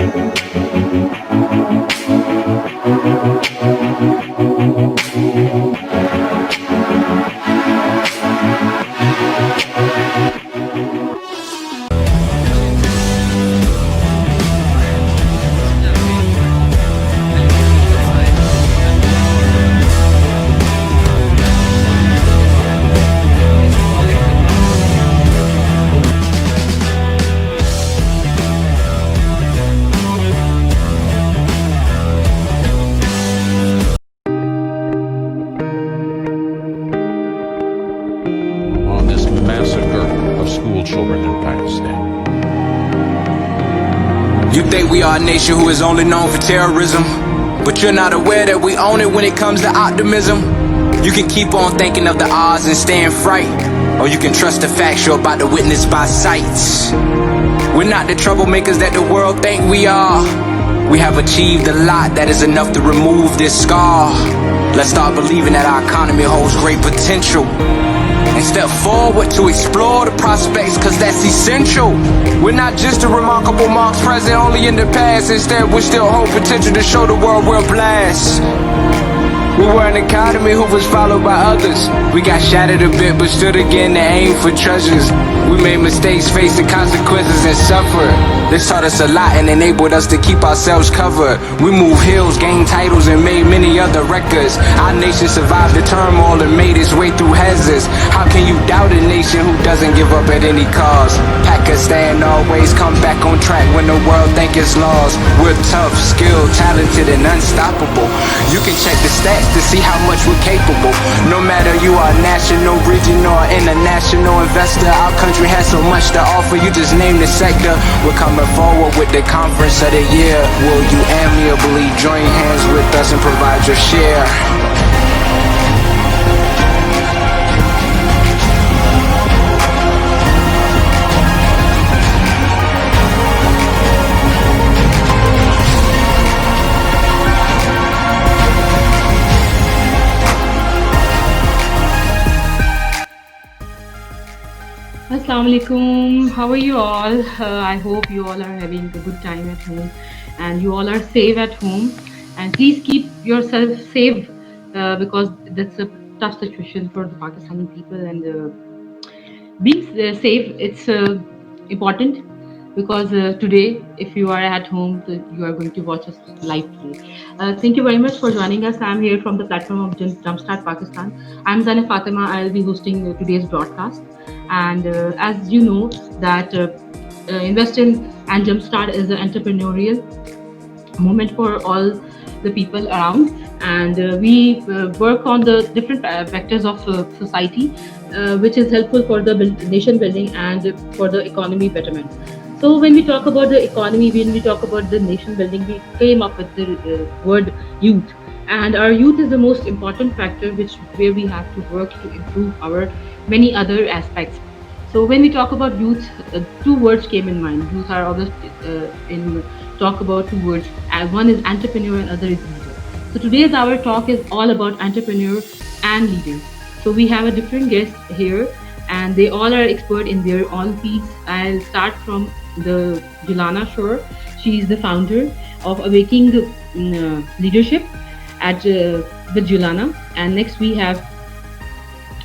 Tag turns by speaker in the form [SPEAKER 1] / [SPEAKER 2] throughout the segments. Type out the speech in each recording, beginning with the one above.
[SPEAKER 1] On this massacre of school children in Pakistan.
[SPEAKER 2] You think we are a nation who is only known for terrorism, but you're not aware that we own it when it comes to optimism. You can keep on thinking of the odds and stay in fright, or you can trust the facts you're about to witness by sight. We're not the troublemakers that the world think we are. We have achieved a lot that is enough to remove this scar. Let's start believing that our economy holds great potential and step forward to explore the prospects, cause that's essential. We're not just a remarkable marks present only in the past. Instead, we still hold potential to show the world we're blessed. We were an academy who was followed by others. We got shattered a bit but stood again to aim for treasures. We made mistakes, faced the consequences and suffered. This taught us a lot and enabled us to keep ourselves covered. We moved hills, gained titles and made many other records. Our nation survived the turmoil and made its way through hazards. How can you doubt a nation who doesn't give up at any cost? Pakistan always come back on track when the world think it's lost. We're tough, skilled, talented and unstoppable. You can check the stats to see how much we're capable. No matter you are national, regional or international investor, our country has so much to offer. You just name the sector. We're coming forward with the conference of the year. Will you amiably join hands with us and provide your share?
[SPEAKER 3] Assalamu alaikum. How are you all? I hope you all are having a good time at home and you all are safe at home. And please keep yourself safe because that's a tough situation for the Pakistani people. And being safe, it's important because today, if you are at home, you are going to watch us live today. Thank you very much for joining us. I'm here from the platform of JumpStart Pakistan. I'm Zainab Fatima. I'll be hosting today's broadcast. And as you know that Invest in and JumpStart is an entrepreneurial movement for all the people around, and we work on the different vectors of society, which is helpful for the nation building and for the economy betterment. So when we talk about the economy, when we talk about the nation building, we came up with the word youth. And our youth is the most important factor where we have to work to improve our many other aspects. So when we talk about youth, two words came in mind. Youth are always talk about two words. One is entrepreneur and other is leader. So today's our talk is all about entrepreneur and leader. So we have a different guest here and they all are expert in their own fields. I'll start from the YOLLANA Shore. She is the founder of Awakening Leadership with YOLLANA. And next we have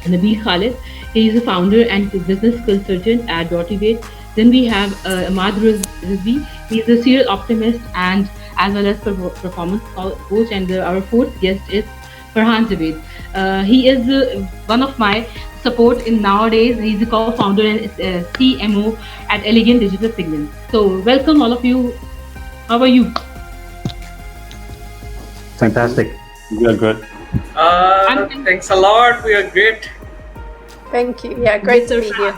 [SPEAKER 3] NABEEL KHALID. He is a founder and business consultant at Dotivate. Then we have IMAAD RIZVI. He is a serial optimist and as well as performance coach. And our fourth guest is FARHAN JAVED. He is one of my support in nowadays. He's a co-founder and CMO at Elegant Digital Signage. So welcome all of you. How are you?
[SPEAKER 4] Fantastic. We are good.
[SPEAKER 5] Thanks a lot. We are great.
[SPEAKER 6] Thank you. Yeah, great to meet you.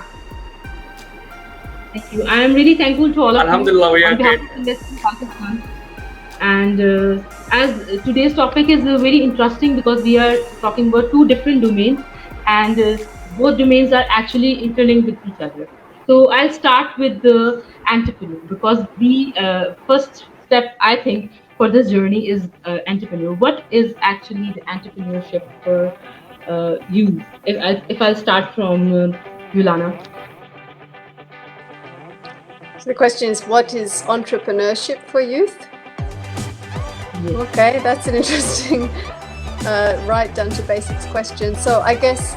[SPEAKER 3] Thank you. I am really thankful to all of
[SPEAKER 5] Alhamdulillah,
[SPEAKER 3] you.
[SPEAKER 5] we are great.
[SPEAKER 3] Pakistan. And as today's topic is very interesting because we are talking about two different domains and both domains are actually interlinked with each other. So I'll start with the entrepreneur because the first step I think for this journey is entrepreneur. What is actually the entrepreneurship for you? If I'll start from YOLLANA.
[SPEAKER 6] So the question is, what is entrepreneurship for youth?
[SPEAKER 3] Yes.
[SPEAKER 6] Okay, that's an interesting right down to basics question. So I guess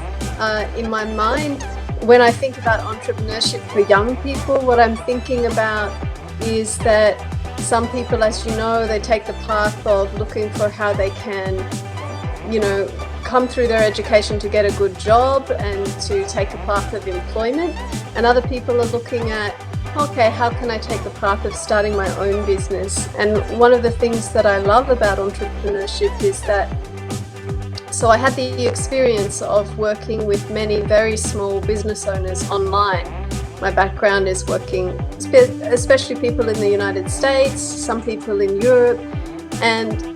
[SPEAKER 6] in my mind, when I think about entrepreneurship for young people, what I'm thinking about is that some people, as you know, they take the path of looking for how they can, come through their education to get a good job and to take a path of employment. And other people are looking at, okay, how can I take the path of starting my own business? And one of the things that I love about entrepreneurship is that, so I had the experience of working with many very small business owners online. My background is working, especially people in the United States, some people in Europe. And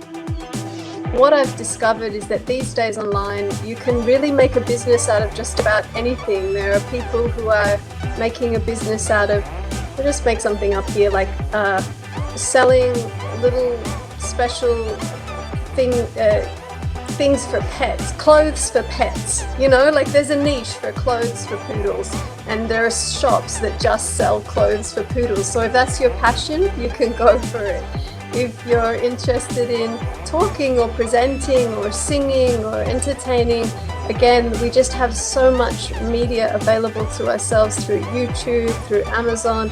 [SPEAKER 6] what I've discovered is that these days online, you can really make a business out of just about anything. There are people who are making a business out of, I'll just make something up here, like selling little special things for pets, clothes for pets, like there's a niche for clothes for poodles, and there are shops that just sell clothes for poodles. So if that's your passion, you can go for it. If you're interested in talking or presenting or singing or entertaining, again, we just have so much media available to ourselves through YouTube, through Amazon,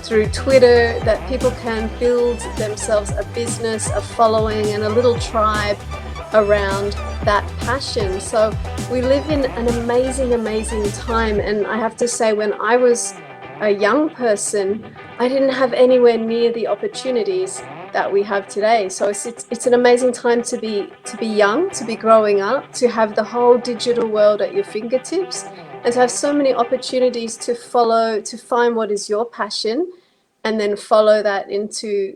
[SPEAKER 6] through Twitter, that people can build themselves a business, a following, and a little tribe around that passion. So we live in an amazing, amazing time. And I have to say, when I was a young person, I didn't have anywhere near the opportunities that we have today. So it's an amazing time to be young, to be growing up, to have the whole digital world at your fingertips, and to have so many opportunities to follow, to find what is your passion, and then follow that into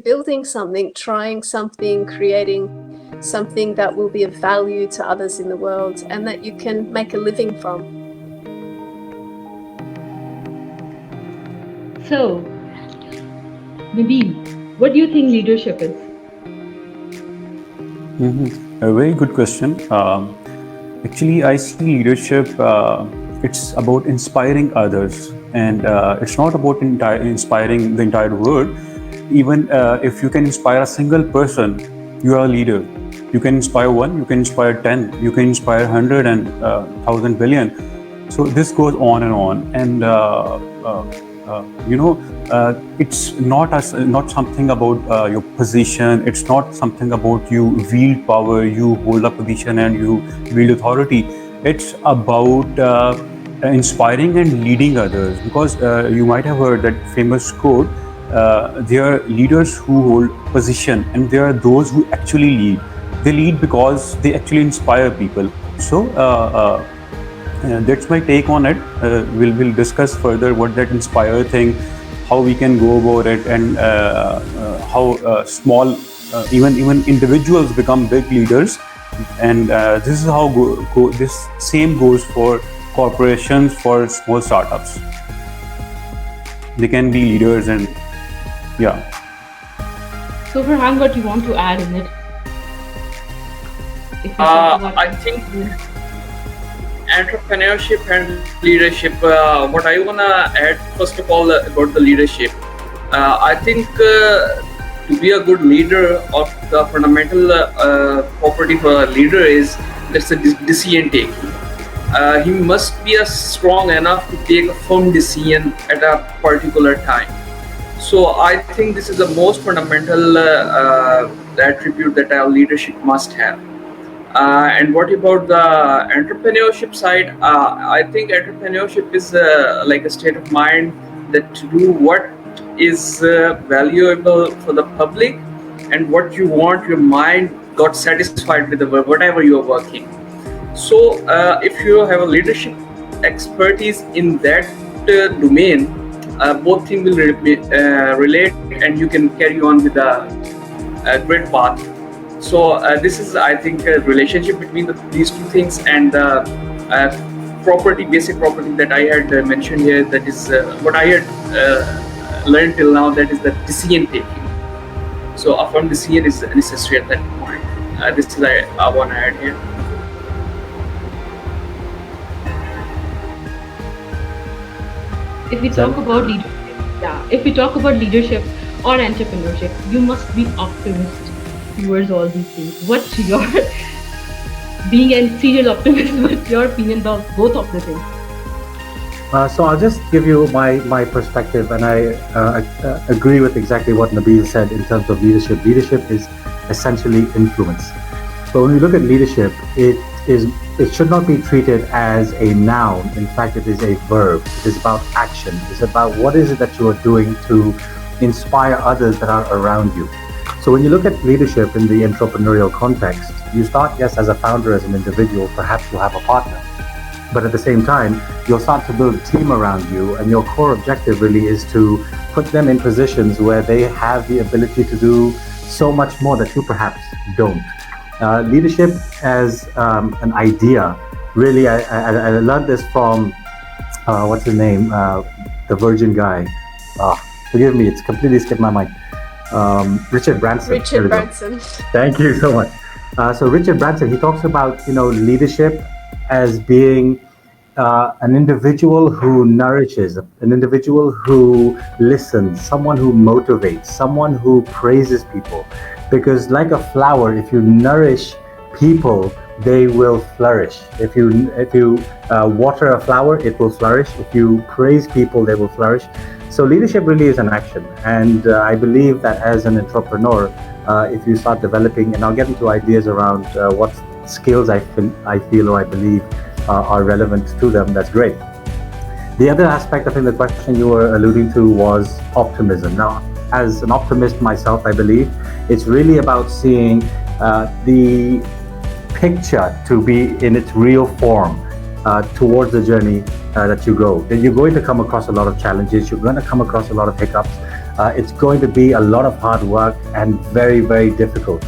[SPEAKER 6] building something, trying something, creating something that will be of value to others in the world and that you can make a living from.
[SPEAKER 3] So, Nabeel, what do you think leadership is?
[SPEAKER 4] A very good question. Actually, I see leadership, it's about inspiring others, and it's not about inspiring the entire world. Even if you can inspire a single person, you are a leader. You can inspire one, you can inspire 10, you can inspire 100 and 1,000 billion. So this goes on and on. And it's not something about your position. It's not something about you wield power, you hold a position and you wield authority. It's about inspiring and leading others, because you might have heard that famous quote, there are leaders who hold position and there are those who actually lead. They lead because they actually inspire people. So that's my take on it. We'll discuss further what that inspire thing, how we can go about it, and how small, even individuals become big leaders. And this is how this same goes for corporations, for small startups. They can be leaders, and yeah.
[SPEAKER 3] So Farhan, what you want to add in it?
[SPEAKER 5] I think entrepreneurship and leadership, what I want to add first of all about the leadership, I think to be a good leader, of the fundamental property for a leader is that's the decision taking. He must be strong enough to take a firm decision at a particular time. So I think this is the most fundamental attribute that our leadership must have. And what about the entrepreneurship side? I think entrepreneurship is like a state of mind that to do what is valuable for the public and what you want. Your mind got satisfied with whatever you are working. So if you have a leadership expertise in that domain, both things will relate and you can carry on with a great path. So this is, I think, a relationship between these two things, and the basic property that I had mentioned here, that is what I had learned till now, that is the decision taking. So a firm decision is necessary at that point. This is I want to add here.
[SPEAKER 3] If we talk about leadership or entrepreneurship, you must be optimist towards all these things. What's your being a serial optimist? What's your opinion about both of the things?
[SPEAKER 7] So I'll just give you my perspective, and I agree with exactly what Nabeel said in terms of leadership. Leadership is essentially influence. So when we look at leadership, it should not be treated as a noun. In fact, it is a verb. It is about action. It's about what is it that you are doing to inspire others that are around you. So when you look at leadership in the entrepreneurial context, you start, yes, as a founder, as an individual. Perhaps you'll have a partner. But at the same time, you'll start to build a team around you, and your core objective really is to put them in positions where they have the ability to do so much more that you perhaps don't. Leadership as an idea, really, I learned this from, what's his name, the Virgin guy. Forgive me, it's completely skipped my mind. Richard Branson.
[SPEAKER 6] Richard Branson.
[SPEAKER 7] Thank you so much. So Richard Branson, he talks about, leadership as being an individual who nourishes, an individual who listens, someone who motivates, someone who praises people. Because like a flower, if you nourish people, they will flourish. If you water a flower, it will flourish. If you praise people, they will flourish. So leadership really is an action. And I believe that as an entrepreneur, if you start developing, and I'll get into ideas around what skills I feel or I believe are relevant to them, that's great. The other aspect, I think the question you were alluding to was optimism. Now, as an optimist myself, I believe it's really about seeing the picture to be in its real form towards the journey that you go. Then you're going to come across a lot of challenges. You're going to come across a lot of hiccups. It's going to be a lot of hard work and very, very difficult.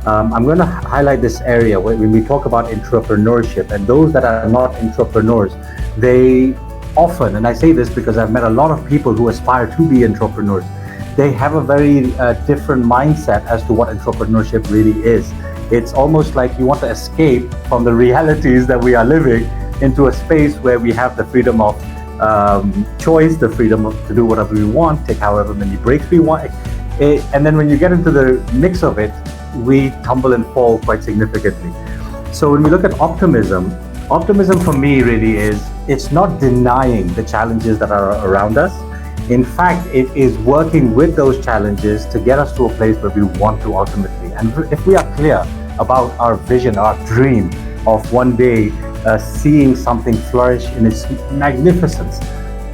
[SPEAKER 7] I'm going to highlight this area when we talk about entrepreneurship, and those that are not entrepreneurs, they often, and I say this because I've met a lot of people who aspire to be entrepreneurs, they have a very different mindset as to what entrepreneurship really is. It's almost like you want to escape from the realities that we are living into a space where we have the freedom of choice, the freedom to do whatever we want, take however many breaks we want. And then when you get into the mix of it, we tumble and fall quite significantly. So when we look at optimism for me really is, it's not denying the challenges that are around us. In fact, it is working with those challenges to get us to a place where we want to ultimately. And if we are clear about our vision, our dream of one day seeing something flourish in its magnificence,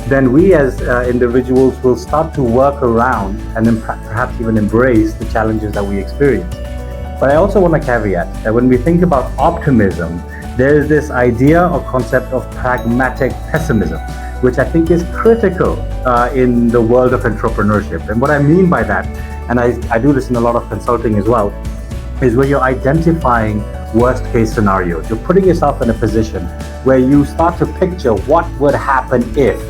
[SPEAKER 7] then we as individuals will start to work around and then perhaps even embrace the challenges that we experience. But I also want to caveat that when we think about optimism, there is this idea or concept of pragmatic pessimism, which I think is critical in the world of entrepreneurship. And what I mean by that, and I do this in a lot of consulting as well, is where you're identifying worst case scenarios. You're putting yourself in a position where you start to picture what would happen if.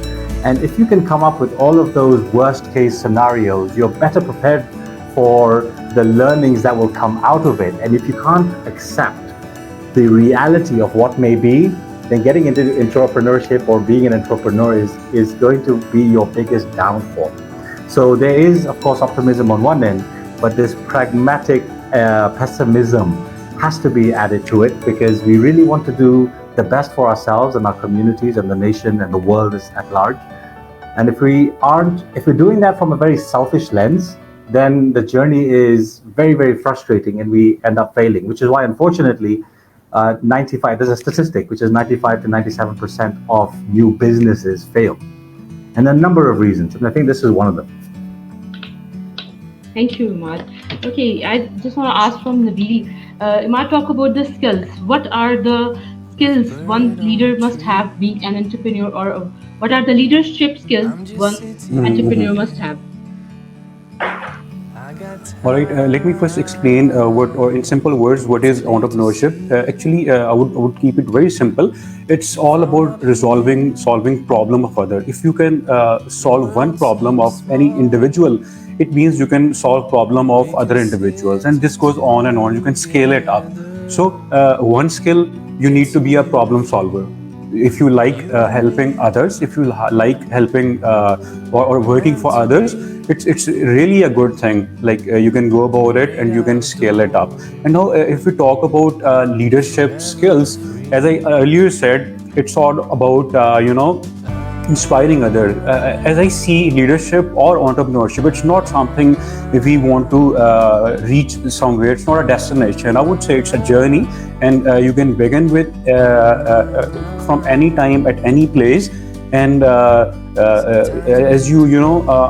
[SPEAKER 7] And if you can come up with all of those worst case scenarios, you're better prepared for the learnings that will come out of it. And if you can't accept the reality of what may be, then getting into entrepreneurship or being an entrepreneur is going to be your biggest downfall. So there is, of course, optimism on one end, but this pragmatic pessimism has to be added to it, because we really want to do the best for ourselves and our communities and the nation and the world at large. And if we're doing that from a very selfish lens, then the journey is very, very frustrating and we end up failing, which is why, unfortunately, there's a statistic which is 95 to 97% of new businesses fail. And a number of reasons, and I think this is one of them.
[SPEAKER 3] Thank you, IMAAD. Okay, I just want to ask from Nabeel. IMAAD, talk about the skills. What are the skills one leader must have being an entrepreneur, or what are the leadership skills one entrepreneur must have?
[SPEAKER 4] All right, let me first explain or in simple words, what is entrepreneurship. Actually, I would keep it very simple. It's all about solving problem of other. If you can solve one problem of any individual, it means you can solve problem of other individuals, and this goes on and on. You can scale it up. So one skill, you need to be a problem solver. if you like helping others, if you like helping or working for others, it's really a good thing. Like you can go about it and you can scale it up. And now if we talk about leadership skills, as I earlier said, it's all about inspiring others. As I see leadership or entrepreneurship, it's not something if we want to reach somewhere. It's not a destination. I would say it's a journey, and you can begin with from any time at any place. And as you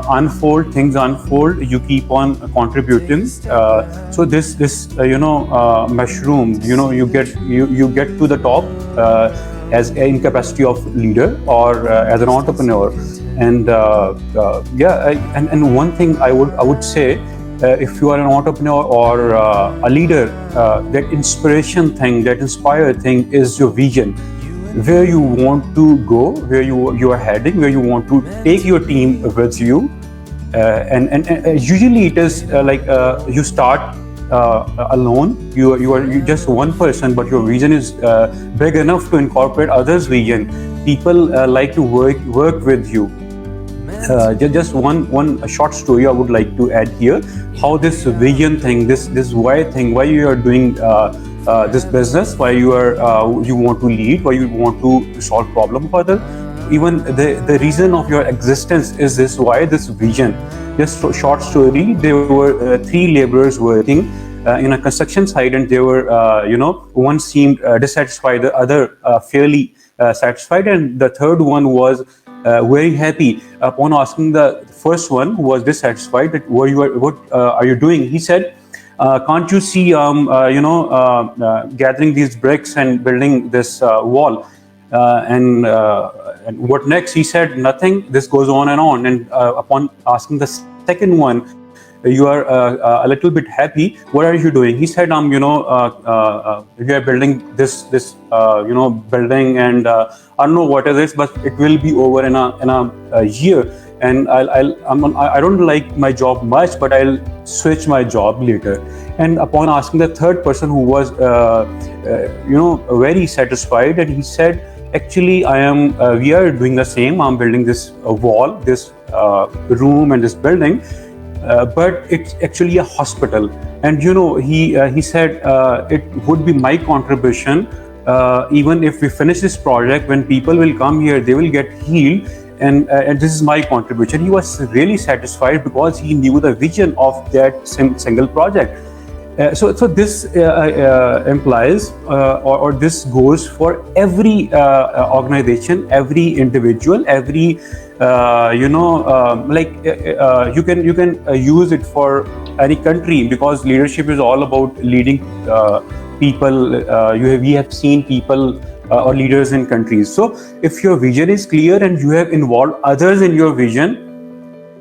[SPEAKER 4] unfold, things unfold, you keep on contributing. So this mushroom, you get to the top as in capacity of leader or as an entrepreneur. And and one thing I would say, if you are an entrepreneur or a leader, that inspiration thing, that inspire thing is your vision, where you want to go, where you are heading, where you want to take your team with you. And usually it is you start alone. You are just one person, but your vision is big enough to incorporate others' vision. People like to work with you. Just one short story I would like to add here. How this vision thing, this why thing, why you are doing this business, why you want to lead, why you want to solve problem for others. Even the reason of your existence is this why, this vision. Just a short story. There were three laborers working in a construction site, and they were one seemed dissatisfied, the other fairly satisfied, and the third one was very happy. Upon asking the first one, who was dissatisfied, that what are you doing, he said, can't you see gathering these bricks and building this wall, and what next? He said, nothing, this goes on. And upon asking the second one, you are a little bit happy, what are you doing? He said, we are building this building, and I don't know what it is, but it will be over in a year, and I don't like my job much, but I'll switch my job later. And upon asking the third person, who was very satisfied, and he said, actually we are doing the same. I'm building this wall, this room and this building, but it's actually a hospital. And he said, it would be my contribution, even if we finish this project, when people will come here, they will get healed, and this is my contribution. He was really satisfied because he knew the vision of that single project. So this implies or this goes for every organization, every individual, every you can use it for any country, because leadership is all about leading people. We have seen people or leaders in countries. So if your vision is clear and you have involved others in your vision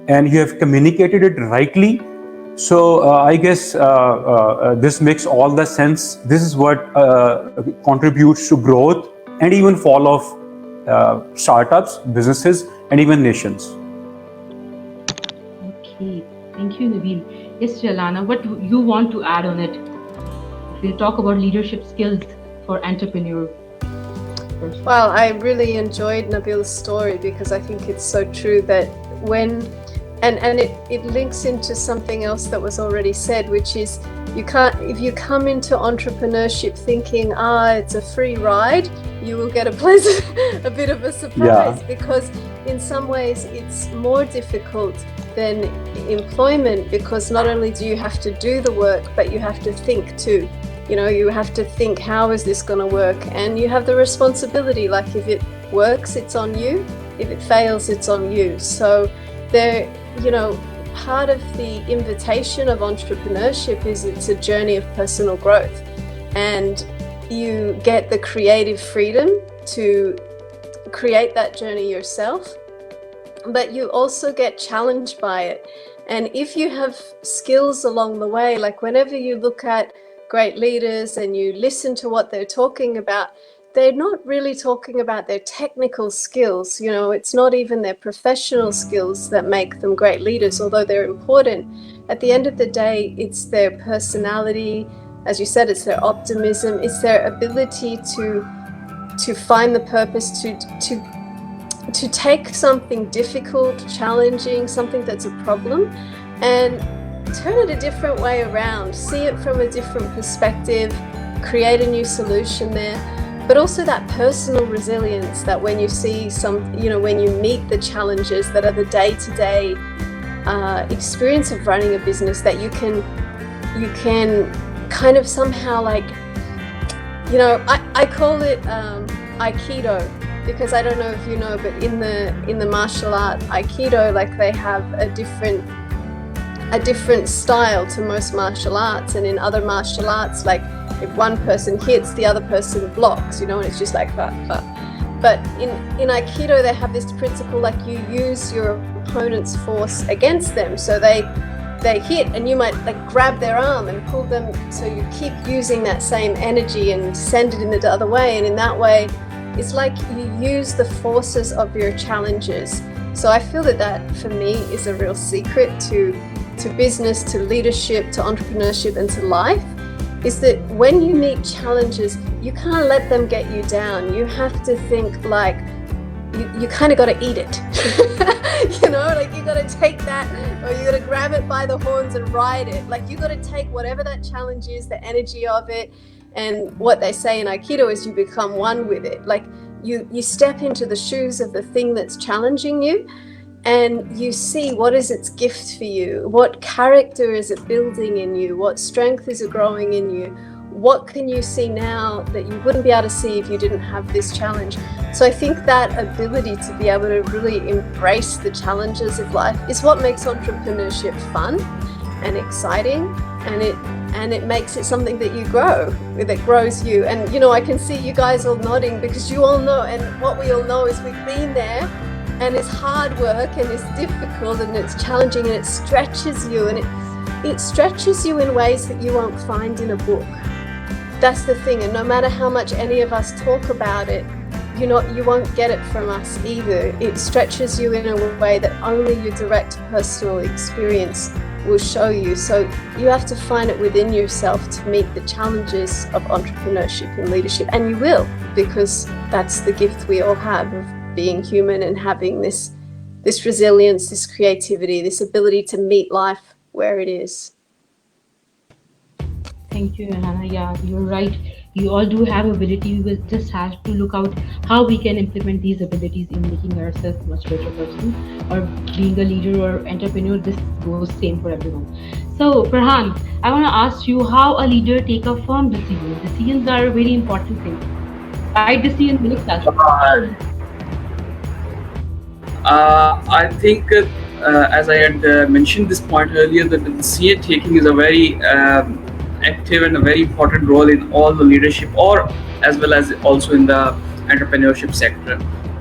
[SPEAKER 4] and you have communicated it rightly, so I guess this makes all the sense. This is what contributes to growth and even fall of startups, businesses, and even nations.
[SPEAKER 3] Okay, thank you, Nabeel. Yes, Yollana, what do you want to add on it? If we talk about leadership skills for entrepreneurs.
[SPEAKER 6] Well, I really enjoyed Nabeel's story, because I think it's so true that it links into something else that was already said, which is if you come into entrepreneurship thinking, it's a free ride, you will get a bit of a surprise, because in some ways it's more difficult than employment, because not only do you have to do the work, but you have to think too. You have to think, how is this going to work? And you have the responsibility, like if it works, it's on you. If it fails, it's on you. So part of the invitation of entrepreneurship is it's a journey of personal growth, and you get the creative freedom to create that journey yourself, but you also get challenged by it. And if you have skills along the way, like whenever you look at great leaders and you listen to what they're talking about, they're not really talking about their technical skills. It's not even their professional skills that make them great leaders, although they're important. At the end of the day, it's their personality. As you said, it's their optimism. It's their ability to to find the purpose, to take something difficult, challenging, something that's a problem, and turn it a different way around, see it from a different perspective, create a new solution there. But also that personal resilience, that when you see when you meet the challenges that are the day-to-day experience of running a business, that you can kind of somehow, like, I call it Aikido, because I don't know if you know, but in the martial art Aikido, like, they have a different style to most martial arts, and in other martial arts, like, if one person hits, the other person blocks, and it's just like that. But in Aikido, they have this principle, like, you use your opponent's force against them. So they hit, and you might, like, grab their arm and pull them, so you keep using that same energy and send it in the other way. And in that way, it's like you use the forces of your challenges. So I feel that for me is a real secret to business, to leadership, to entrepreneurship, and to life, is that when you meet challenges, you can't let them get you down. You have to think, like, you kind of got to eat it. Like, you got to take that, or you got to grab it by the horns and ride it. Like, you got to take whatever that challenge is, the energy of it, and what they say in Aikido is you become one with it. Like, you step into the shoes of the thing that's challenging you, and you see what is its gift for you, what character is it building in you, what strength is it growing in you, what can you see now that you wouldn't be able to see if you didn't have this challenge. So I think that ability to be able to really embrace the challenges of life is what makes entrepreneurship fun and exciting, and it makes it something that you grow, that grows you. And I can see you guys all nodding, because you all know, and what we all know is we've been there. And it's hard work, and it's difficult, and it's challenging, and it stretches you, and it stretches you in ways that you won't find in a book. That's the thing. And no matter how much any of us talk about it, you won't get it from us either. It stretches you in a way that only your direct personal experience will show you. So you have to find it within yourself to meet the challenges of entrepreneurship and leadership, and you will, because that's the gift we all have of being human and having this resilience, this creativity, this ability to meet life where it is.
[SPEAKER 3] Thank you, Hannah. Yeah, you're right. You all do have ability. We will just have to look out how we can implement these abilities in making ourselves much better person, or being a leader or entrepreneur. This goes same for everyone. So, Farhan, I want to ask you how a leader take a firm decision. Decisions are a very important thing. Right decision,
[SPEAKER 5] I think, as I had mentioned this point earlier, that the decision taking is a very active and a very important role in all the leadership, or as well as also in the entrepreneurship sector.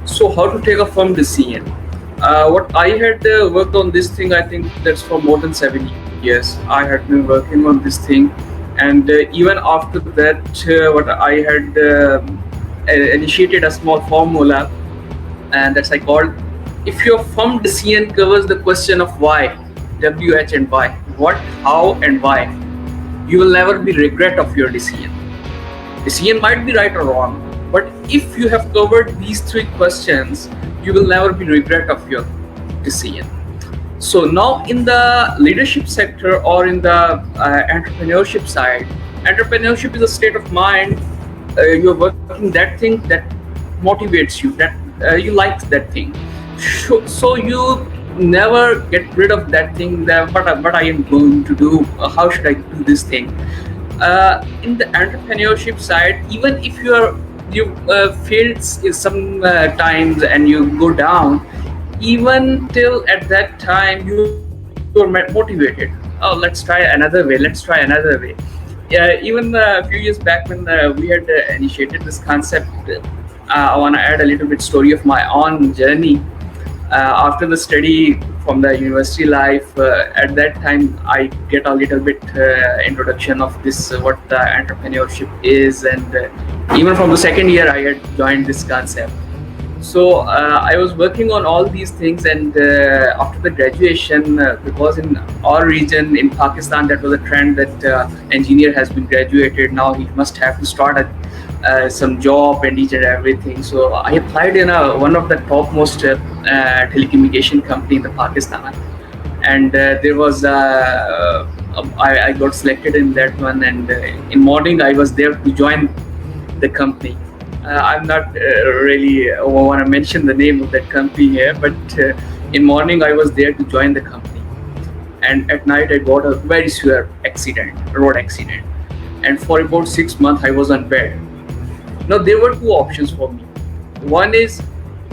[SPEAKER 5] So how to take a firm decision? What I had worked on this thing, I think that's for more than 7 years. I had been working on this thing, and even after that, what I had initiated a small formula, and that's I called, if your firm decision covers the question of why, WH and why, what, how, and why, you will never be regret of your decision. Decision might be right or wrong, but if you have covered these 3 questions, you will never be regret of your decision. So now in the leadership sector or in the entrepreneurship side, entrepreneurship is a state of mind. You're working that thing that motivates you, that you like that thing. So you never get rid of that thing, that what I am going to do, how should I do this thing. In the entrepreneurship side, even if you failed some times and you go down, even till at that time you are motivated. Oh, let's try another way, even a few years back when we had initiated this concept, I want to add a little bit story of my own journey. After the study from the university life, at that time I get a little bit introduction of this, what the entrepreneurship is, and even from the second year I had joined this concept. So I was working on all these things, and after the graduation, because in our region in Pakistan that was a trend that engineer has been graduated, now he must have to start some job and each and everything. So I applied in one of the topmost telecommunication company in the Pakistan, and there was I got selected in that one. And in morning I was there to join the company. I'm not really want to mention the name of that company here, but in morning I was there to join the company, and at night I got a very severe road accident, and for about 6 months I was on bed. Now there were two options for me. One is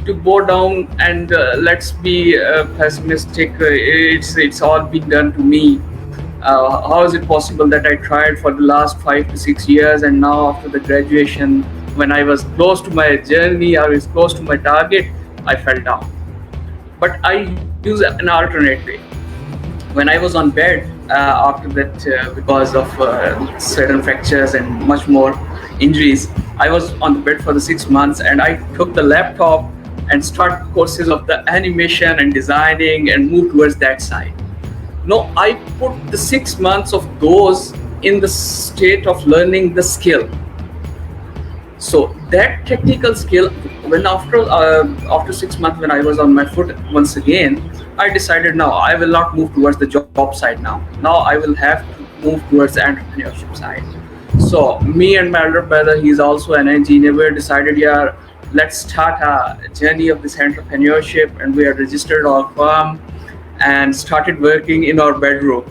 [SPEAKER 5] to go down and let's be pessimistic. It's all been done to me. How is it possible that I tried for the last 5 to 6 years, and now after the graduation, when I was close to my journey, I was close to my target, I fell down. But I use an alternate way. When I was on bed after that, because of certain fractures and much more injuries, I was on the bed for the 6 months, and I took the laptop and start courses of the animation and designing and move towards that side. No, I put the 6 months of those in the state of learning the skill. So that technical skill, when after 6 months, when I was on my foot once again, I decided now I will not move towards the job side now. Now I will have to move towards the entrepreneurship side. So me and my elder brother, he's also an engineer, we decided, yeah, let's start a journey of this entrepreneurship, and we are registered our firm and started working in our bedroom.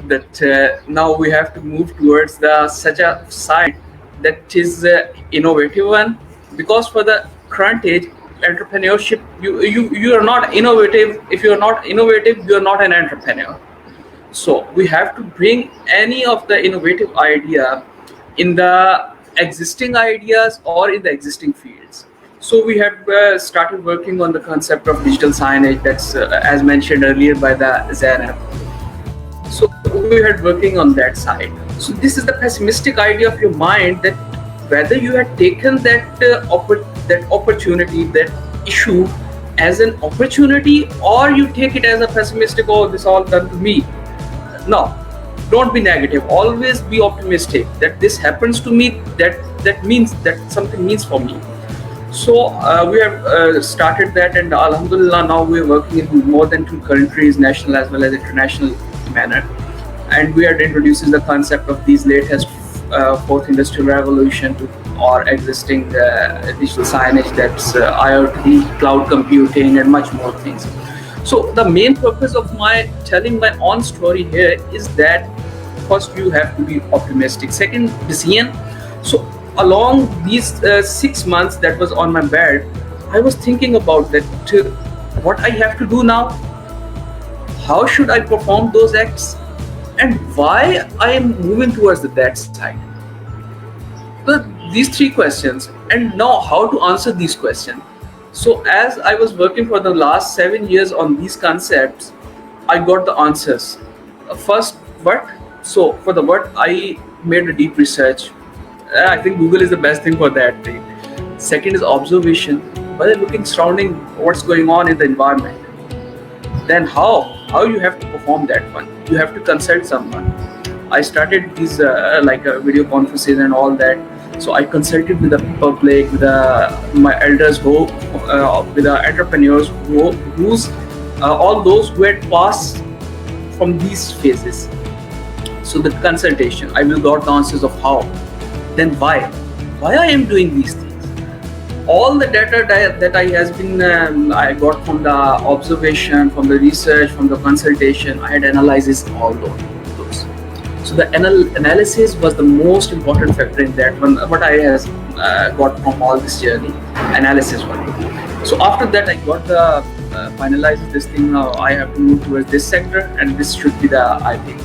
[SPEAKER 5] That now we have to move towards such a side that is innovative one, because for the current age entrepreneurship, you are not innovative. If you are not innovative, you are not an entrepreneur. So we have to bring any of the innovative idea in the existing ideas or in the existing fields. So we have started working on the concept of digital signage, that's as mentioned earlier by the Zainab. So we had working on that side. So this is the pessimistic idea of your mind, that whether you had taken that opportunity, that issue as an opportunity, or you take it as a pessimistic, oh, this all done to me. No, don't be negative. Always be optimistic that this happens to me, that means that something means for me. So we have started that, and alhamdulillah, now we're working in more than 2 countries, national as well as international manner. And we are introducing the concept of these latest fourth industrial revolution to our existing digital signage, that's IoT, cloud computing, and much more things. So the main purpose of my telling my own story here is that first you have to be optimistic. Second, decision. So along these 6 months that was on my bed, I was thinking about that what I have to do now, how should I perform those acts, and why I am moving towards that side. So these 3 questions, and now how to answer these questions. So as I was working for the last 7 years on these concepts, I got the answers. First, what? So for the what, I made a deep research. I think Google is the best thing for that thing. Second is observation, by looking surrounding what's going on in the environment. Then how you have to perform that one. You have to consult someone. I started these video conferences and all that. So I consulted with the public, with my elders, with the entrepreneurs, all those who had passed from these phases. So the consultation, I will got the answers of how. Then why I am doing these things. All the data that I got from the observation, from the research, from the consultation, I had analyzed all those. So the analysis was the most important factor in that one. What I has got from all this journey, analysis one. So after that, I got the finalized this thing. Now I have to move towards this sector, and this should be the, I think,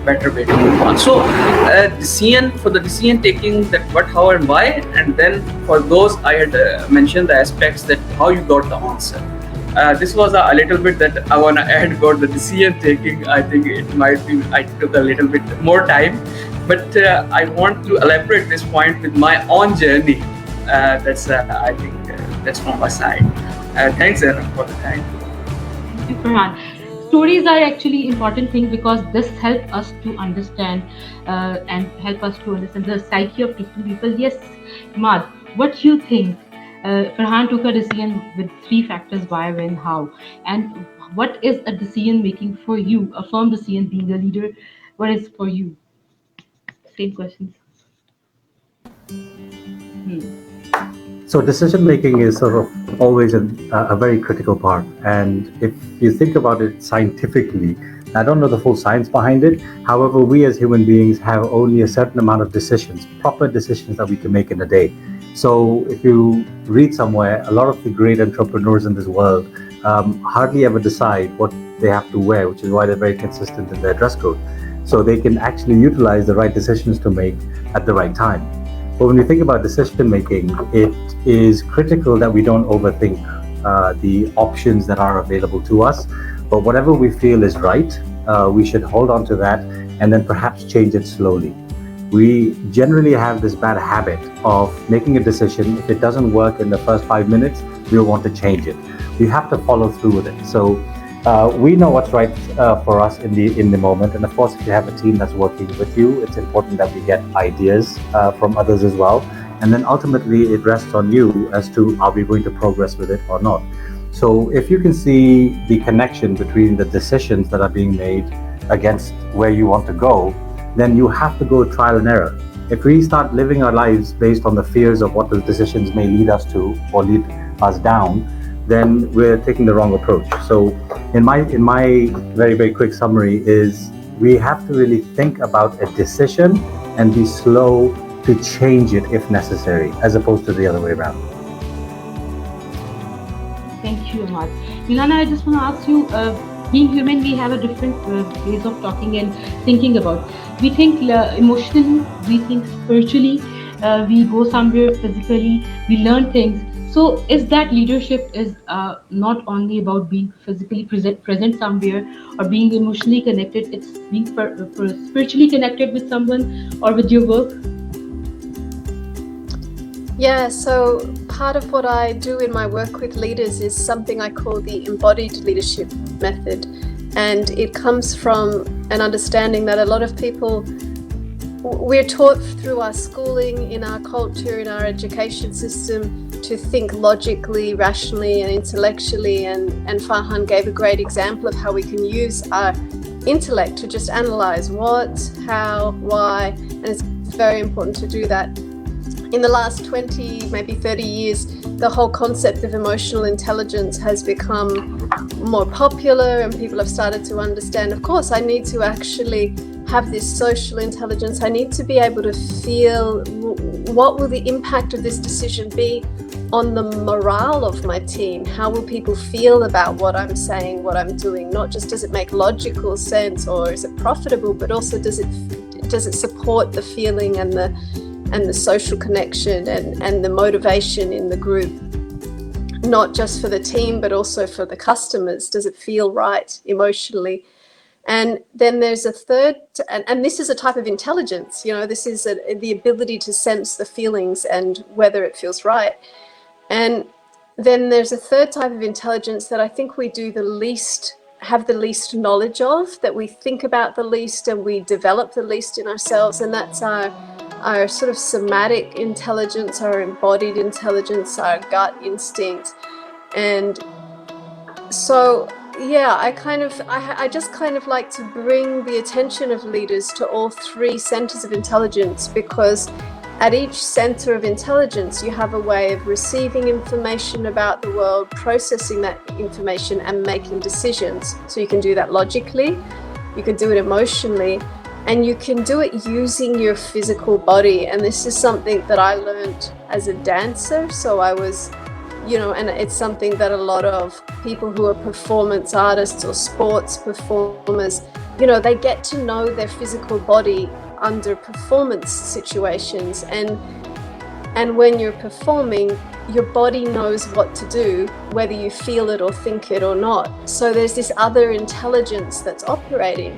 [SPEAKER 5] better way to move on. So for the decision taking, that what, how, and why, and then for those I had mentioned the aspects that how you got the answer. This was a little bit that I want to add about the decision taking. I think it might be I took a little bit more time, but I want to elaborate this point with my own journey. That's I think that's from my side. Thanks, Zainab, for the time.
[SPEAKER 3] Thank you, Farhan. stories are actually important thing, because this help us to understand and help us to understand the psyche of different people. Yes, Mad, what you think? Farhan took a decision with 3 factors: why, when, how. And what is a decision making for you? A firm decision, being a leader. What is for you? Same questions.
[SPEAKER 7] So decision making is sort of always a very critical part. And if you think about it scientifically, I don't know the full science behind it. However, we as human beings have only a certain amount of decisions, proper decisions that we can make in a day. So if you read somewhere, a lot of the great entrepreneurs in this world hardly ever decide what they have to wear, which is why they're very consistent in their dress code. So they can actually utilize the right decisions to make at the right time. But when we think about decision making, it is critical that we don't overthink the options that are available to us. But whatever we feel is right, we should hold on to that and then perhaps change it slowly. We generally have this bad habit of making a decision. If it doesn't work in the first 5 minutes, we'll want to change it. We have to follow through with it. So we know what's right for us in the moment. And of course, if you have a team that's working with you, it's important that we get ideas from others as well. And then ultimately, it rests on you as to are we going to progress with it or not. So if you can see the connection between the decisions that are being made against where you want to go, then you have to go trial and error. If we start living our lives based on the fears of what those decisions may lead us to or lead us down, then we're taking the wrong approach. So in my very, very quick summary is we have to really think about a decision and be slow to change it if necessary, as opposed to the other way around.
[SPEAKER 3] Thank you, Ahmad. Yolana, I just want to ask you, being human, we have a different ways of talking and thinking about. We think emotionally, we think spiritually, we go somewhere physically, we learn things. So is that leadership is not only about being physically present somewhere or being emotionally connected, it's being spiritually connected with someone or with your work?
[SPEAKER 6] Yeah, so part of what I do in my work with leaders is something I call the embodied leadership method. And it comes from an understanding that a lot of people, we're taught through our schooling, in our culture, in our education system, to think logically, rationally, and intellectually. And Farhan gave a great example of how we can use our intellect to just analyze what, how, why, and it's very important to do that. In the last 20, maybe 30 years, the whole concept of emotional intelligence has become more popular, and people have started to understand, of course, I need to actually have this social intelligence. I need to be able to feel what will the impact of this decision be on the morale of my team. How will people feel about what I'm saying, what I'm doing? Not just does it make logical sense or is it profitable, but also does it support the feeling and the social connection and the motivation in the group, not just for the team, but also for the customers. Does it feel right emotionally? And then there's a third, and this is a type of intelligence, this is the ability to sense the feelings and whether it feels right. And then there's a third type of intelligence that I think we have the least knowledge of, that we think about the least and we develop the least in ourselves, and that's our sort of somatic intelligence, our embodied intelligence, our gut instinct. And so, yeah, I just kind of like to bring the attention of leaders to all 3 centers of intelligence, because at each center of intelligence, you have a way of receiving information about the world, processing that information and making decisions. So you can do that logically, you can do it emotionally, and you can do it using your physical body. And this is something that I learned as a dancer. So I was, and it's something that a lot of people who are performance artists or sports performers, they get to know their physical body under performance situations. And when you're performing, your body knows what to do, whether you feel it or think it or not. So there's this other intelligence that's operating.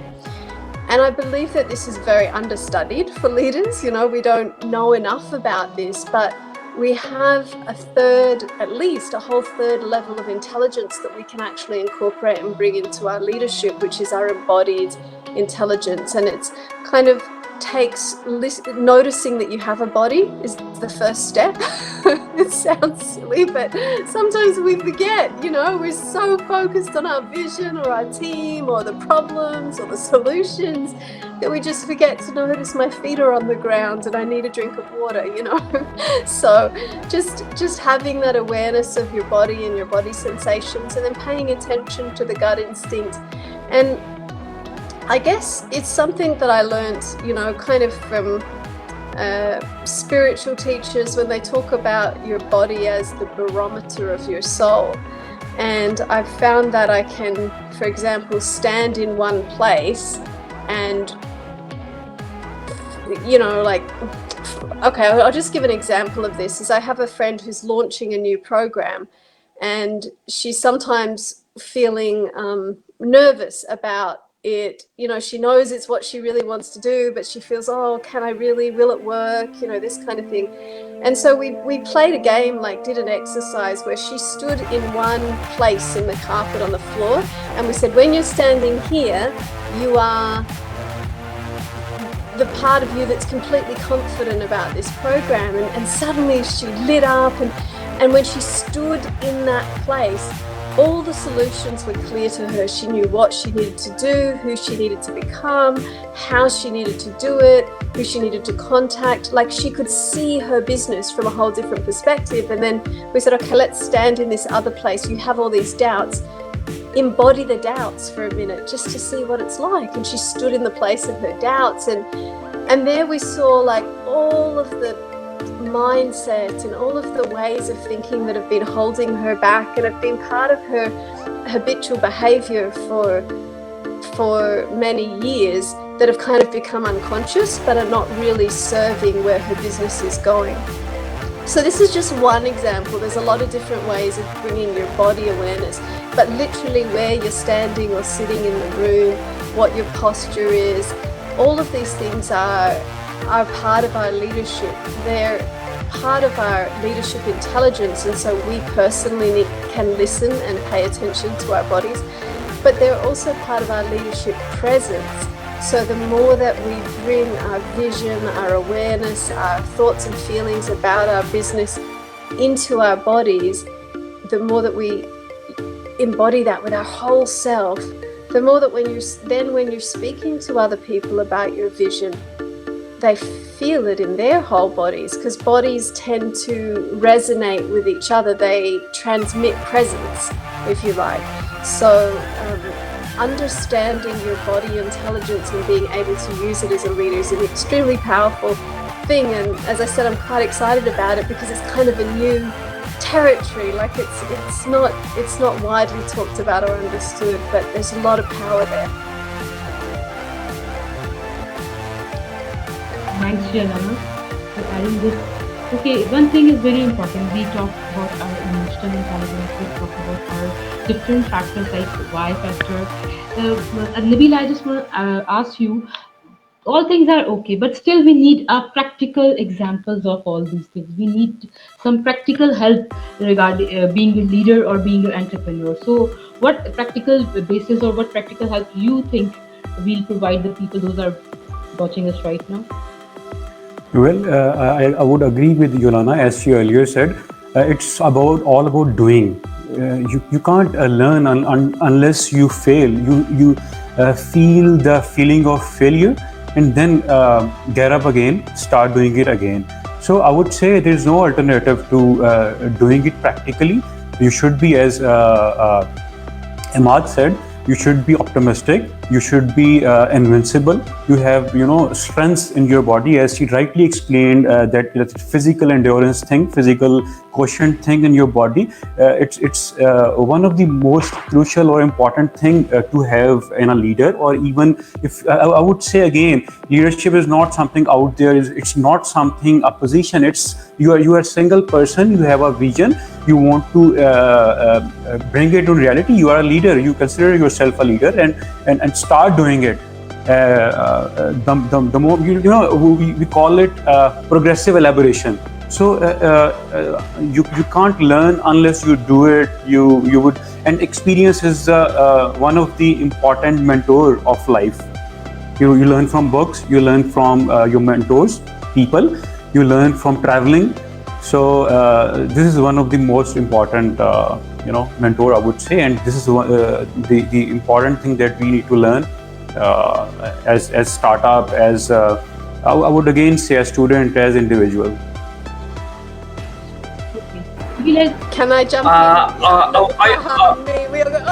[SPEAKER 6] And I believe that this is very understudied for leaders. We don't know enough about this, but we have at least a whole third level of intelligence that we can actually incorporate and bring into our leadership, which is our embodied intelligence. And it's kind of takes noticing that you have a body is the first step. It sounds silly, but sometimes we forget, we're so focused on our vision or our team or the problems or the solutions that we just forget to notice my feet are on the ground and I need a drink of water, So just having that awareness of your body and your body sensations, and then paying attention to the gut instinct. And I guess it's something that I learned, kind of from spiritual teachers when they talk about your body as the barometer of your soul. And I've found that I can, for example, stand in one place and, okay, I'll just give an example of this. Is I have a friend who's launching a new program, and she's sometimes feeling nervous about it. She knows it's what she really wants to do, but she feels, will it work, this kind of thing. And so we played a game, did an exercise where she stood in one place in the carpet on the floor, and we said, when you're standing here, you are the part of you that's completely confident about this program. And suddenly she lit up, and when she stood in that place, all the solutions were clear to her. She knew what she needed to do, who she needed to become, how she needed to do it, who she needed to contact. She could see her business from a whole different perspective. And then we said, okay, let's stand in this other place. You have all these doubts. Embody the doubts for a minute just to see what it's like. And she stood in the place of her doubts. And there we saw all of the mindset and all of the ways of thinking that have been holding her back and have been part of her habitual behavior for many years that have kind of become unconscious but are not really serving where her business is going. So this is just one example. There's a lot of different ways of bringing your body awareness, but literally where you're standing or sitting in the room, what your posture is, all of these things are part of our leadership. They're part of our leadership intelligence, and so we personally can listen and pay attention to our bodies, but they're also part of our leadership presence. So the more that we bring our vision, our awareness, our thoughts and feelings about our business into our bodies, the more that we embody that with our whole self, the more that when you're speaking to other people about your vision, they feel it in their whole bodies, because bodies tend to resonate with each other. They transmit presence, if you like. So understanding your body intelligence and being able to use it as a leader is an extremely powerful thing. And as I said, I'm quite excited about it because it's kind of a new territory. It's not widely talked about or understood, but there's a lot of power there.
[SPEAKER 3] Thanks, Yollana, for adding this. Okay, one thing is very important. We talk about our emotional intelligence. We talk about our different factors like Y factor. Nabeel, I just want to ask you, all things are okay, but still we need practical examples of all these things. We need some practical help regarding being a leader or being an entrepreneur. So what practical basis or what practical help you think will provide the people those are watching us right now?
[SPEAKER 4] Well, I would agree with Yollana, as she earlier said. It's all about doing. You can't learn unless you fail. You feel the feeling of failure and then get up again, start doing it again. So I would say there is no alternative to doing it practically. You should be, as IMAAD said, you should be optimistic. You should be invincible. You have, strengths in your body, as she rightly explained. That physical endurance thing, physical quotient thing in your body. It's one of the most crucial or important thing to have in a leader. Or even if I would say again, leadership is not something out there. It's not something a position. It's you are a single person. You have a vision. You want to bring it to reality. You are a leader. You consider yourself a leader, and start doing it. The more we call it progressive elaboration. So you can't learn unless you do it. You would, and experience is one of the important mentor of life. You learn from books, you learn from your mentors, people, you learn from traveling. So this is one of the most important mentor, I would say, and this is the important thing that we need to learn as startup, as I would again say as student, as individual.
[SPEAKER 6] Can I jump in? We are going,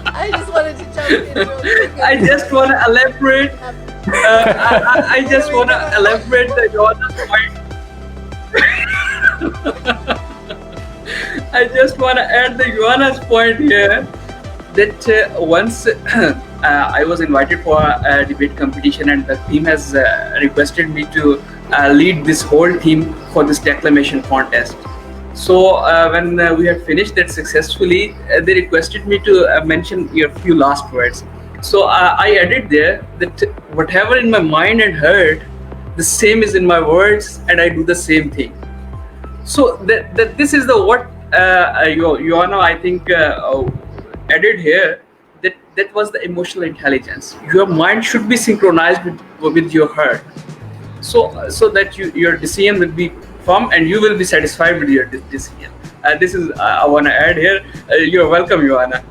[SPEAKER 6] I just wanted to jump in real quick.
[SPEAKER 5] I just want to elaborate. I just want to elaborate the Yollana's point. I just want to add the Yollana's point here that once I was invited for a debate competition, and the team has requested me to lead this whole team for this declamation contest. So when we had finished that successfully, they requested me to mention a few last words. So I added there that whatever in my mind and heart, the same is in my words, and I do the same thing. So that this is the what Yollana, I think, added here. That was the emotional intelligence. Your mind should be synchronized with your heart, so that your decision will be firm and you will be satisfied with your decision. This is I want to add here. You're welcome, Yollana.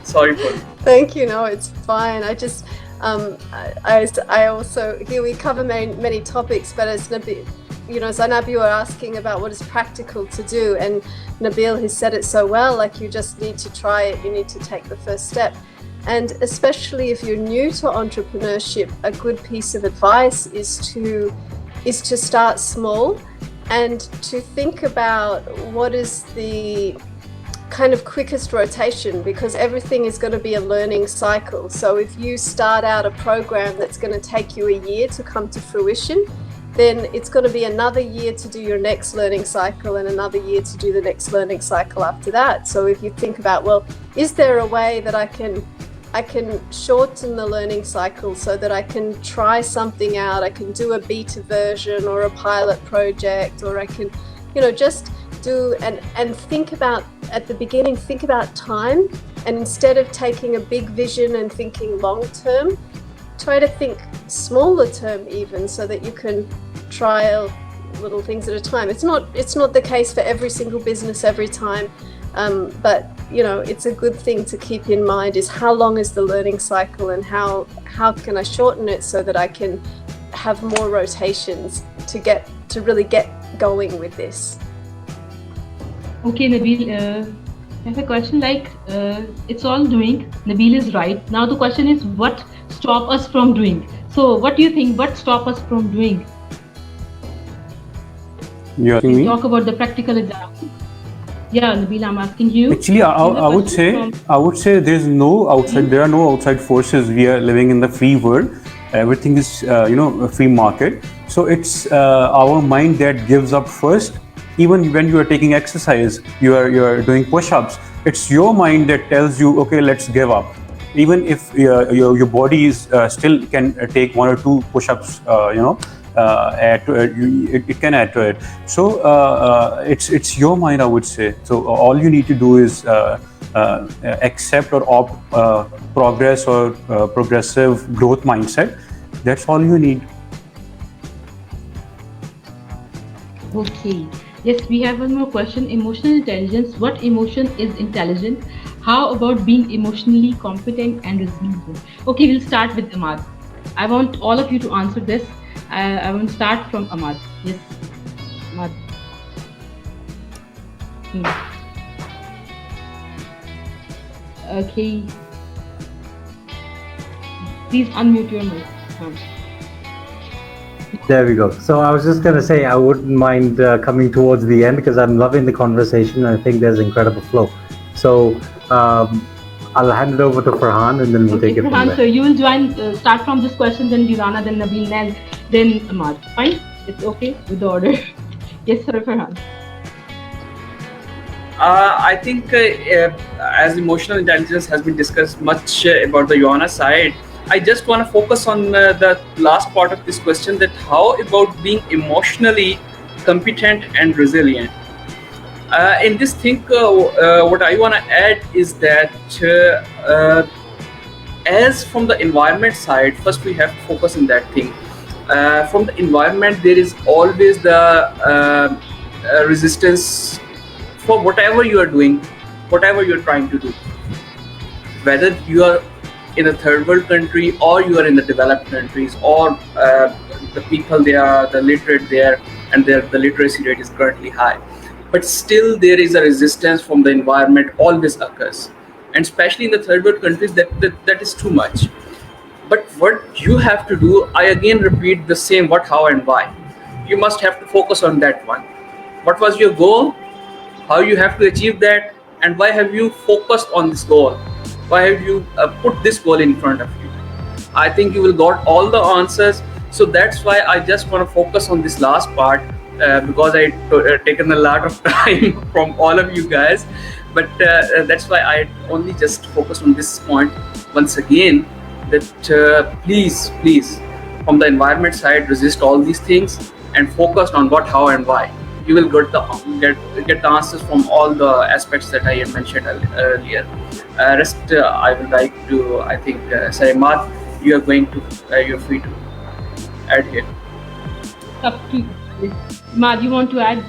[SPEAKER 5] Sorry for it.
[SPEAKER 6] Thank you. No, it's fine. I just I also, here we cover many topics, but as Nabeel, Zainab, you were asking about what is practical to do, and Nabeel has said it so well, like you just need to try it, you need to take the first step. And especially if you're new to entrepreneurship, a good piece of advice is to start small and to think about what is the kind of quickest rotation, because everything is going to be a learning cycle. So if you start out a program that's going to take you a year to come to fruition, then it's going to be another year to do your next learning cycle and another year to do the next learning cycle after that. So if you think about, well, is there a way that I can shorten the learning cycle so that I can try something out, I can do a beta version or a pilot project, or I can, just do and think about, at the beginning, think about time, and instead of taking a big vision and thinking long term, try to think smaller term even, so that you can trial little things at a time. It's not the case for every single business every time, but it's a good thing to keep in mind is how long is the learning cycle, and how can I shorten it so that I can have more rotations to really get going with this.
[SPEAKER 3] Okay, Nabeel, I have a question. It's all doing. Nabeel is right. Now the question is, what stop us from doing? So what do you think? What stop us from doing?
[SPEAKER 4] You're asking me?
[SPEAKER 3] Talk about the practical example. Yeah, Nabeel, I'm asking you.
[SPEAKER 4] Actually, I would say there's no outside. There are no outside forces. We are living in the free world. Everything is a free market. So it's our mind that gives up first. Even when you are taking exercise, you are doing push-ups. It's your mind that tells you, okay, let's give up. Even if your body is still can take 1 or 2 push-ups, add to it, it can add to it. So it's your mind, I would say. So all you need to do is accept or opt progress or progressive growth mindset. That's all you need.
[SPEAKER 3] Okay. Yes, we have one more question. Emotional intelligence. What emotion is intelligent? How about being emotionally competent and resilient? Okay, we'll start with IMAAD. I want all of you to answer this. I want to start from IMAAD. Yes, IMAAD. Okay. Please unmute your mic.
[SPEAKER 7] There we go. So I was just going to say, I wouldn't mind coming towards the end, because I'm loving the conversation and I think there's incredible flow. So I'll hand it over to Farhan, and then we'll take it from
[SPEAKER 3] Farhan,
[SPEAKER 7] there.
[SPEAKER 3] so you will join, start from this question, then Yollana, then Nabeel, then IMAAD. Fine? It's okay with the order. Yes, sir, Farhan.
[SPEAKER 5] I think as emotional intelligence has been discussed much about the Yollana side, I just want to focus on the last part of this question, that how about being emotionally competent and resilient. In this thing, what I want to add is that as from the environment side, first we have to focus on that thing. From the environment, there is always the resistance for whatever you are doing, whatever you are trying to do. Whether you are in a third world country or you are in the developed countries, or the people there, the literate there, and the literacy rate is currently high. But still there is a resistance from the environment always occurs. And especially in the third world countries, that is too much. But what you have to do, I again repeat the same what, how, and why. You must have to focus on that one. What was your goal? How you have to achieve that? And why have you focused on this goal? Why have you put this goal in front of you? I think you will got all the answers. So that's why I just want to focus on this last part, because I taken a lot of time from all of you guys. But that's why I only just focus on this point once again, that please, from the environment side, resist all these things and focus on what, how, and why. You will get the answers from all the aspects that I mentioned earlier. Rest, I would like to, I think, Zainab, you're free to add here.
[SPEAKER 3] Up to you. Mad, you want to add?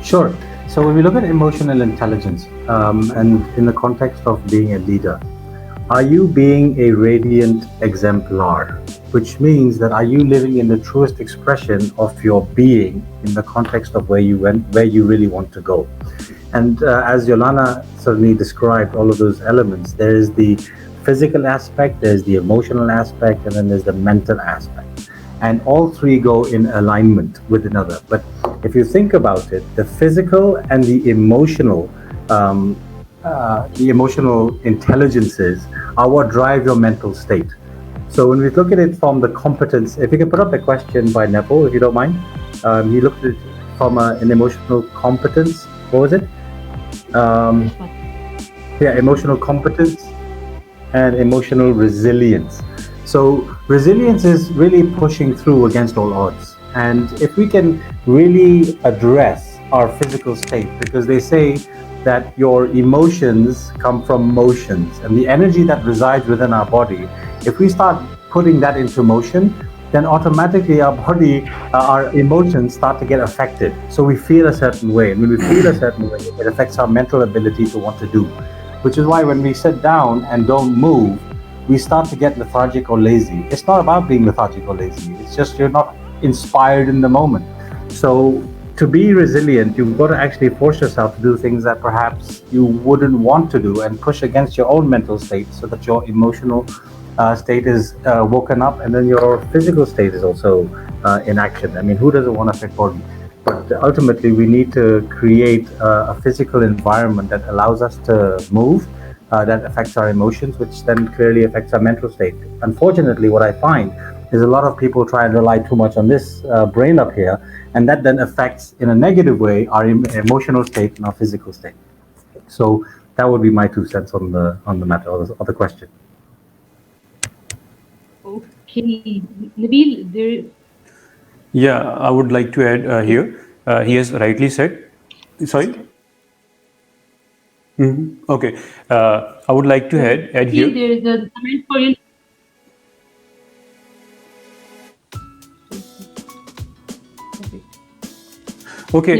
[SPEAKER 7] Sure. So when we look at emotional intelligence, and in the context of being a leader, are you being a radiant exemplar? Which means that are you living in the truest expression of your being in the context of where you really want to go? And as Yollana certainly described all of those elements, there is the physical aspect, there's the emotional aspect, and then there's the mental aspect. And all three go in alignment with another. But if you think about it, the physical and the emotional intelligences are what drive your mental state. So when we look at it from the competence, if you can put up the question by Nepal, if you don't mind. He looked at it from an emotional competence. What was it? Emotional competence and emotional resilience. So resilience is really pushing through against all odds. And if we can really address our physical state, because they say that your emotions come from motions, and the energy that resides within our body, if we start putting that into motion, then automatically our body, our emotions start to get affected. So we feel a certain way, and when we feel a certain way, it affects our mental ability to want to do. Which is why when we sit down and don't move, we start to get lethargic or lazy. It's not about being lethargic or lazy. It's just you're not inspired in the moment. So to be resilient, you've got to actually force yourself to do things that perhaps you wouldn't want to do, and push against your own mental state so that your emotional state is woken up, and then your physical state is also in action. I mean, who doesn't want a fit body? But ultimately, we need to create a physical environment that allows us to move, that affects our emotions, which then clearly affects our mental state. Unfortunately, what I find is a lot of people try and rely too much on this brain up here, and that then affects in a negative way our emotional state and our physical state. So that would be my 2 cents on the matter, or the question.
[SPEAKER 3] Okay, Nabeel,
[SPEAKER 4] Yeah, I would like to add here. He has rightly said. Sorry. Okay. I would like to add here.
[SPEAKER 3] there is a comment for you.
[SPEAKER 4] Okay,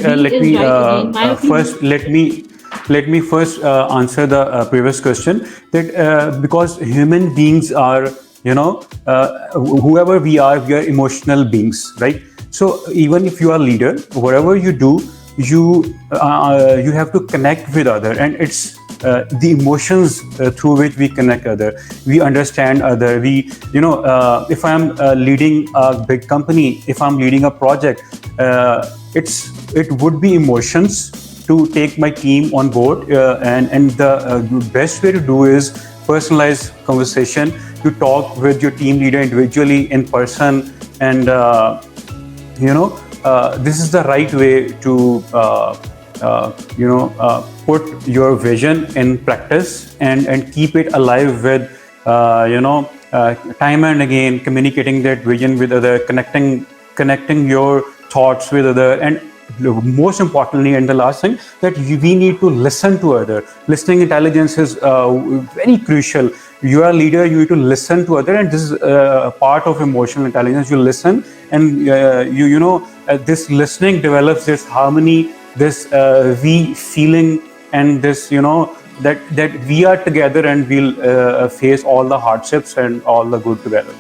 [SPEAKER 4] let me first answer the previous question. That because human beings are, whoever we are emotional beings, right? So even if you are a leader, whatever you do, you have to connect with other, and it's the emotions through which we connect other. We understand other. If I'm leading a big company, if I'm leading a project, it would be emotions to take my team on board, and the best way to do is personalized conversation. You talk with your team leader individually in person, and this is the right way to put your vision in practice and keep it alive with time and again communicating that vision with other, connecting your thoughts with other, and most importantly, and the last thing, that we need to listen to other. Listening intelligence is very crucial. You are a leader, you need to listen to other, and this is a part of emotional intelligence. You listen, and this listening develops this harmony, this we feeling, and this that we are together, and we'll face all the hardships and all the good together.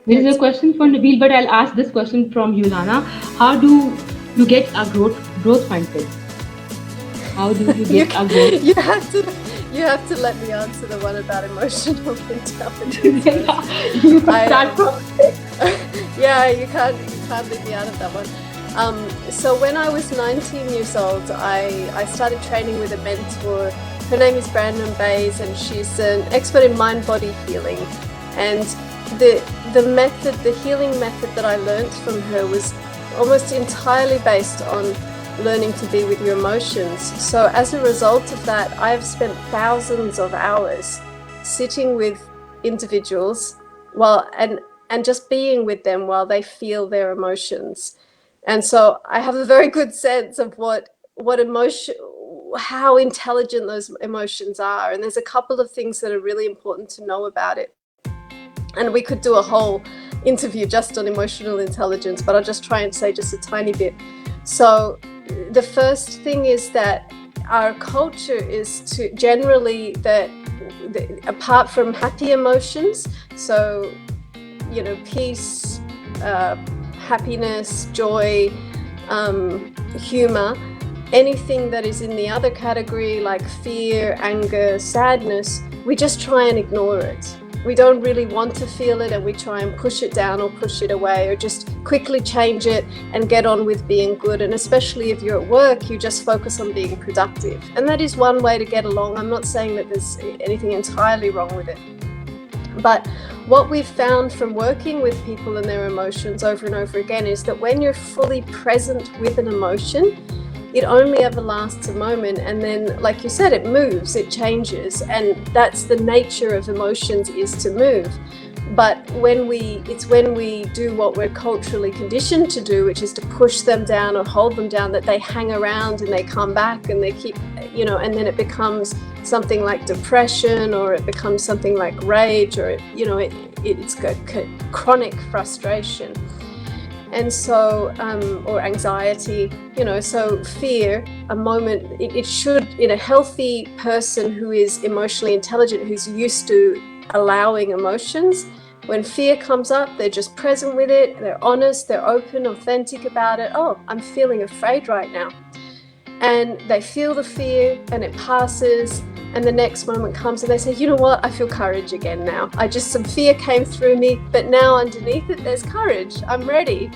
[SPEAKER 3] There is a question for Nabeel, but I'll ask this question from Yollana. How do you get a growth mindset? How do you get a growth?
[SPEAKER 6] You have to let me answer the one about emotional intelligence.
[SPEAKER 3] You start from
[SPEAKER 6] yeah, you can't leave me out of that one. So when I was 19 years old, I started training with a mentor. Her name is Brandon Bays, and she's an expert in mind-body healing. And the healing method that I learned from her was almost entirely based on learning to be with your emotions. So as a result of that, I've spent thousands of hours sitting with individuals and just being with them while they feel their emotions. And so I have a very good sense of what emotion, how intelligent those emotions are. And there's a couple of things that are really important to know about it. And we could do a whole interview just on emotional intelligence, but I'll just try and say just a tiny bit. So the first thing is that our culture is to generally that apart from happy emotions, so peace, happiness, joy, humor, anything that is in the other category like fear, anger, sadness, we just try and ignore it. We don't really want to feel it, and we try and push it down or push it away, or just quickly change it and get on with being good. And especially if you're at work, you just focus on being productive. And that is one way to get along. I'm not saying that there's anything entirely wrong with it. But what we've found from working with people and their emotions over and over again is that when you're fully present with an emotion, it only ever lasts a moment, and then, like you said, it moves, it changes, and that's the nature of emotions, is to move. But it's when we do what we're culturally conditioned to do, which is to push them down or hold them down, that they hang around and they come back and they keep, and then it becomes something like depression, or it becomes something like rage, or it's chronic frustration. And so, or anxiety, so fear, a moment, it should, in a healthy person who is emotionally intelligent, who's used to allowing emotions, when fear comes up, they're just present with it, they're honest, they're open, authentic about it. Oh, I'm feeling afraid right now. And they feel the fear and it passes. And the next moment comes and they say, you know what, I feel courage again now. Some fear came through me, but now underneath it, there's courage. I'm ready,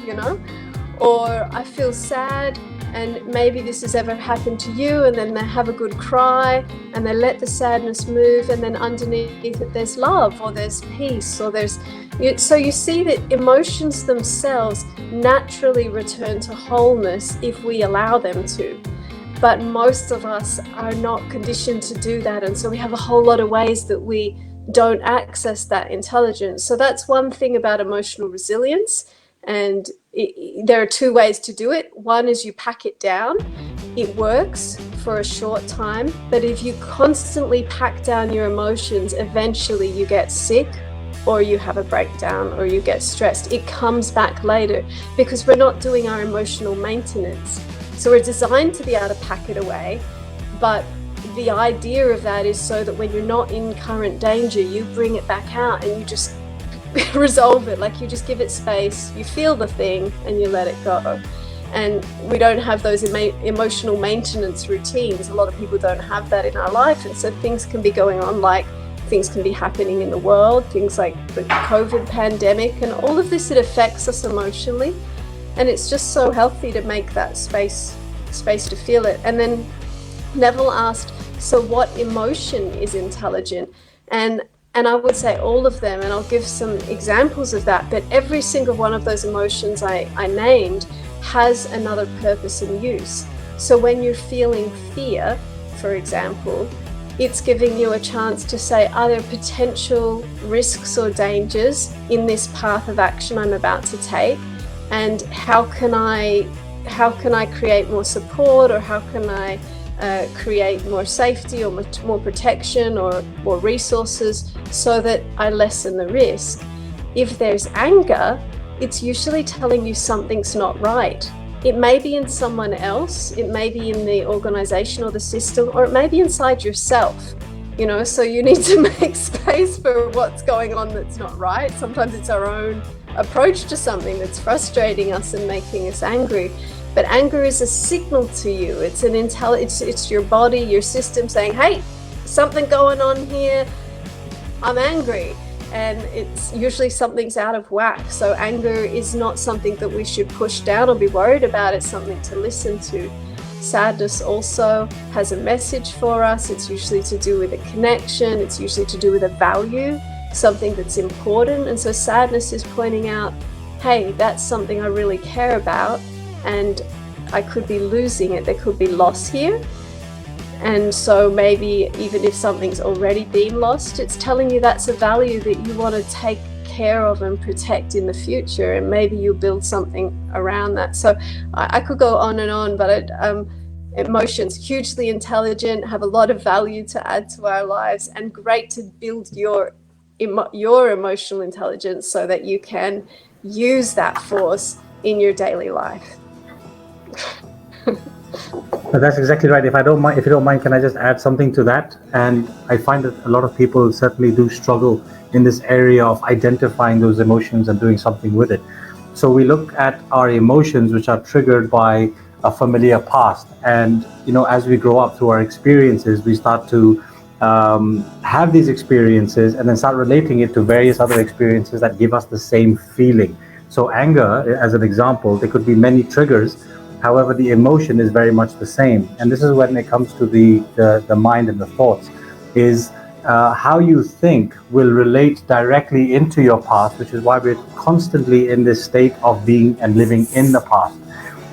[SPEAKER 6] Or I feel sad, and maybe this has ever happened to you, and then they have a good cry and they let the sadness move, and then underneath it, there's love, or there's peace, or so you see that emotions themselves naturally return to wholeness if we allow them to. But most of us are not conditioned to do that. And so we have a whole lot of ways that we don't access that intelligence. So that's one thing about emotional resilience. And there are two ways to do it. One is you pack it down. It works for a short time. But if you constantly pack down your emotions, eventually you get sick, or you have a breakdown, or you get stressed. It comes back later because we're not doing our emotional maintenance. So we're designed to be able to pack it away, but the idea of that is so that when you're not in current danger, you bring it back out and you just resolve it. Like you just give it space, you feel the thing and you let it go. And we don't have those emotional maintenance routines. A lot of people don't have that in our life. And so things can be going on, like things can be happening in the world, things like the COVID pandemic, and all of this, it affects us emotionally. And it's just so healthy to make that space to feel it. And then Neville asked, so what emotion is intelligent? And I would say all of them, and I'll give some examples of that, but every single one of those emotions I named has another purpose and use. So when you're feeling fear, for example, it's giving you a chance to say, are there potential risks or dangers in this path of action I'm about to take? And how can I create more support, or how can I create more safety or more protection or more resources so that I lessen the risk? If there's anger, it's usually telling you something's not right. It may be in someone else, it may be in the organization or the system, or it may be inside yourself. You know, so you need to make space for what's going on that's not right. Sometimes it's our own approach to something that's frustrating us and making us angry. But anger is a signal to you. It's an it's your body, your system saying, hey, something going on here, I'm angry. And it's usually something's out of whack. So anger is not something that we should push down or be worried about. It's something to listen to. Sadness also has a message for us. It's usually to do with a connection. It's usually to do with a value, something that's important. And so sadness is pointing out, hey, that's something I really care about, and I could be losing it. There could be loss here. And so maybe even if something's already been lost, it's telling you that's a value that you want to take care of and protect in the future, and maybe you build something around that. So I could go on and on, but emotions, hugely intelligent, have a lot of value to add to our lives, and great to build your emotional intelligence so that you can use that force in your daily life.
[SPEAKER 7] That's exactly right. If you don't mind, can I just add something to that? And I find that a lot of people certainly do struggle in this area of identifying those emotions and doing something with it. So we look at our emotions, which are triggered by a familiar past. And, you know, as we grow up through our experiences, we start to have these experiences and then start relating it to various other experiences that give us the same feeling. So anger, as an example, there could be many triggers. However, the emotion is very much the same. And this is when it comes to the mind and the thoughts, is how you think will relate directly into your past, which is why we're constantly in this state of being and living in the past.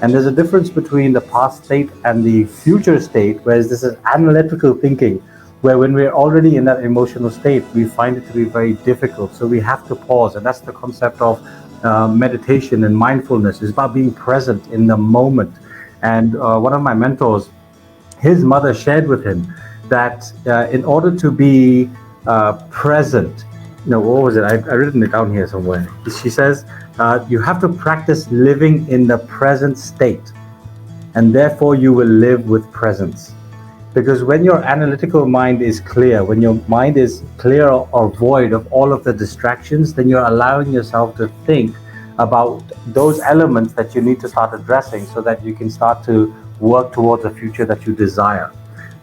[SPEAKER 7] And there's a difference between the past state and the future state, whereas this is analytical thinking, where when we're already in that emotional state, we find it to be very difficult. So we have to pause. And that's the concept of meditation and mindfulness. Is about being present in the moment. And one of my mentors, his mother shared with him that in order to be present, what was it? I've written it down here somewhere. She says, you have to practice living in the present state, and therefore you will live with presence. Because when your analytical mind is clear, when your mind is clear or void of all of the distractions, then you're allowing yourself to think about those elements that you need to start addressing so that you can start to work towards a future that you desire.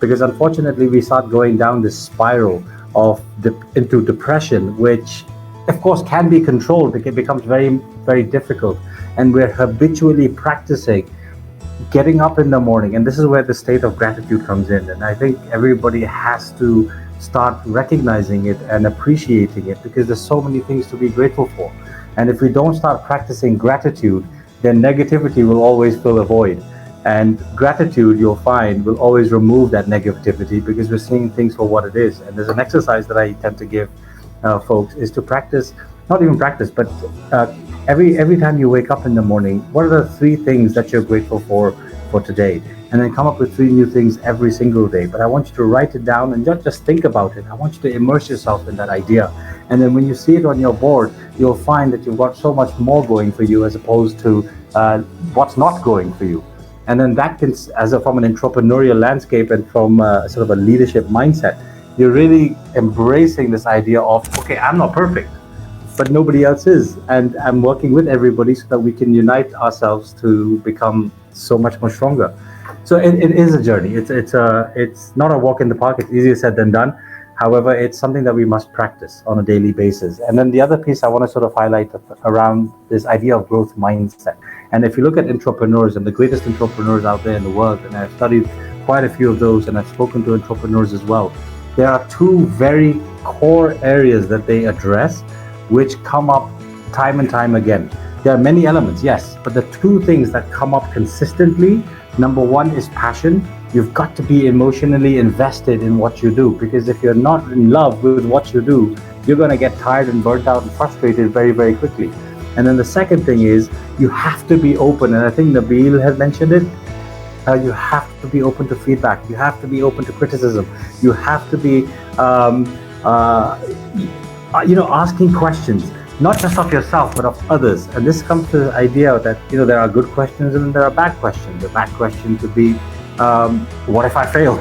[SPEAKER 7] Because unfortunately, we start going down this spiral of into depression, which of course can be controlled, but it becomes very, very difficult. And we're habitually practicing getting up in the morning, and this is where the state of gratitude comes in. And I think everybody has to start recognizing it and appreciating it, because there's so many things to be grateful for. And if we don't start practicing gratitude, then negativity will always fill a void. And gratitude, you'll find, will always remove that negativity, because we're seeing things for what it is. And there's an exercise that I tend to give folks, is to practice, not even practice, but every time you wake up in the morning, what are the 3 things that you're grateful for today? And then come up with 3 new things every single day. But I want you to write it down and not just think about it. I want you to immerse yourself in that idea. And then when you see it on your board, you'll find that you've got so much more going for you as opposed to what's not going for you. And then that can, from an entrepreneurial landscape and from sort of a leadership mindset, you're really embracing this idea of, okay, I'm not perfect, but nobody else is. And I'm working with everybody so that we can unite ourselves to become so much more stronger. So it is a journey. It's not a walk in the park. It's easier said than done. However, it's something that we must practice on a daily basis. And then the other piece I want to sort of highlight around this idea of growth mindset. And if you look at entrepreneurs and the greatest entrepreneurs out there in the world, and I've studied quite a few of those, and I've spoken to entrepreneurs as well, there are 2 very core areas that they address, which come up time and time again. There are many elements, yes, but the 2 things that come up consistently, Number one is passion. You've got to be emotionally invested in what you do, because if you're not in love with what you do, you're going to get tired and burnt out and frustrated very, very quickly. And then the second thing is you have to be open. And I think Nabeel had mentioned it. You have to be open to feedback. You have to be open to criticism. You have to be, asking questions, not just of yourself, but of others. And this comes to the idea that, there are good questions and there are bad questions. A bad question could be, what if I fail?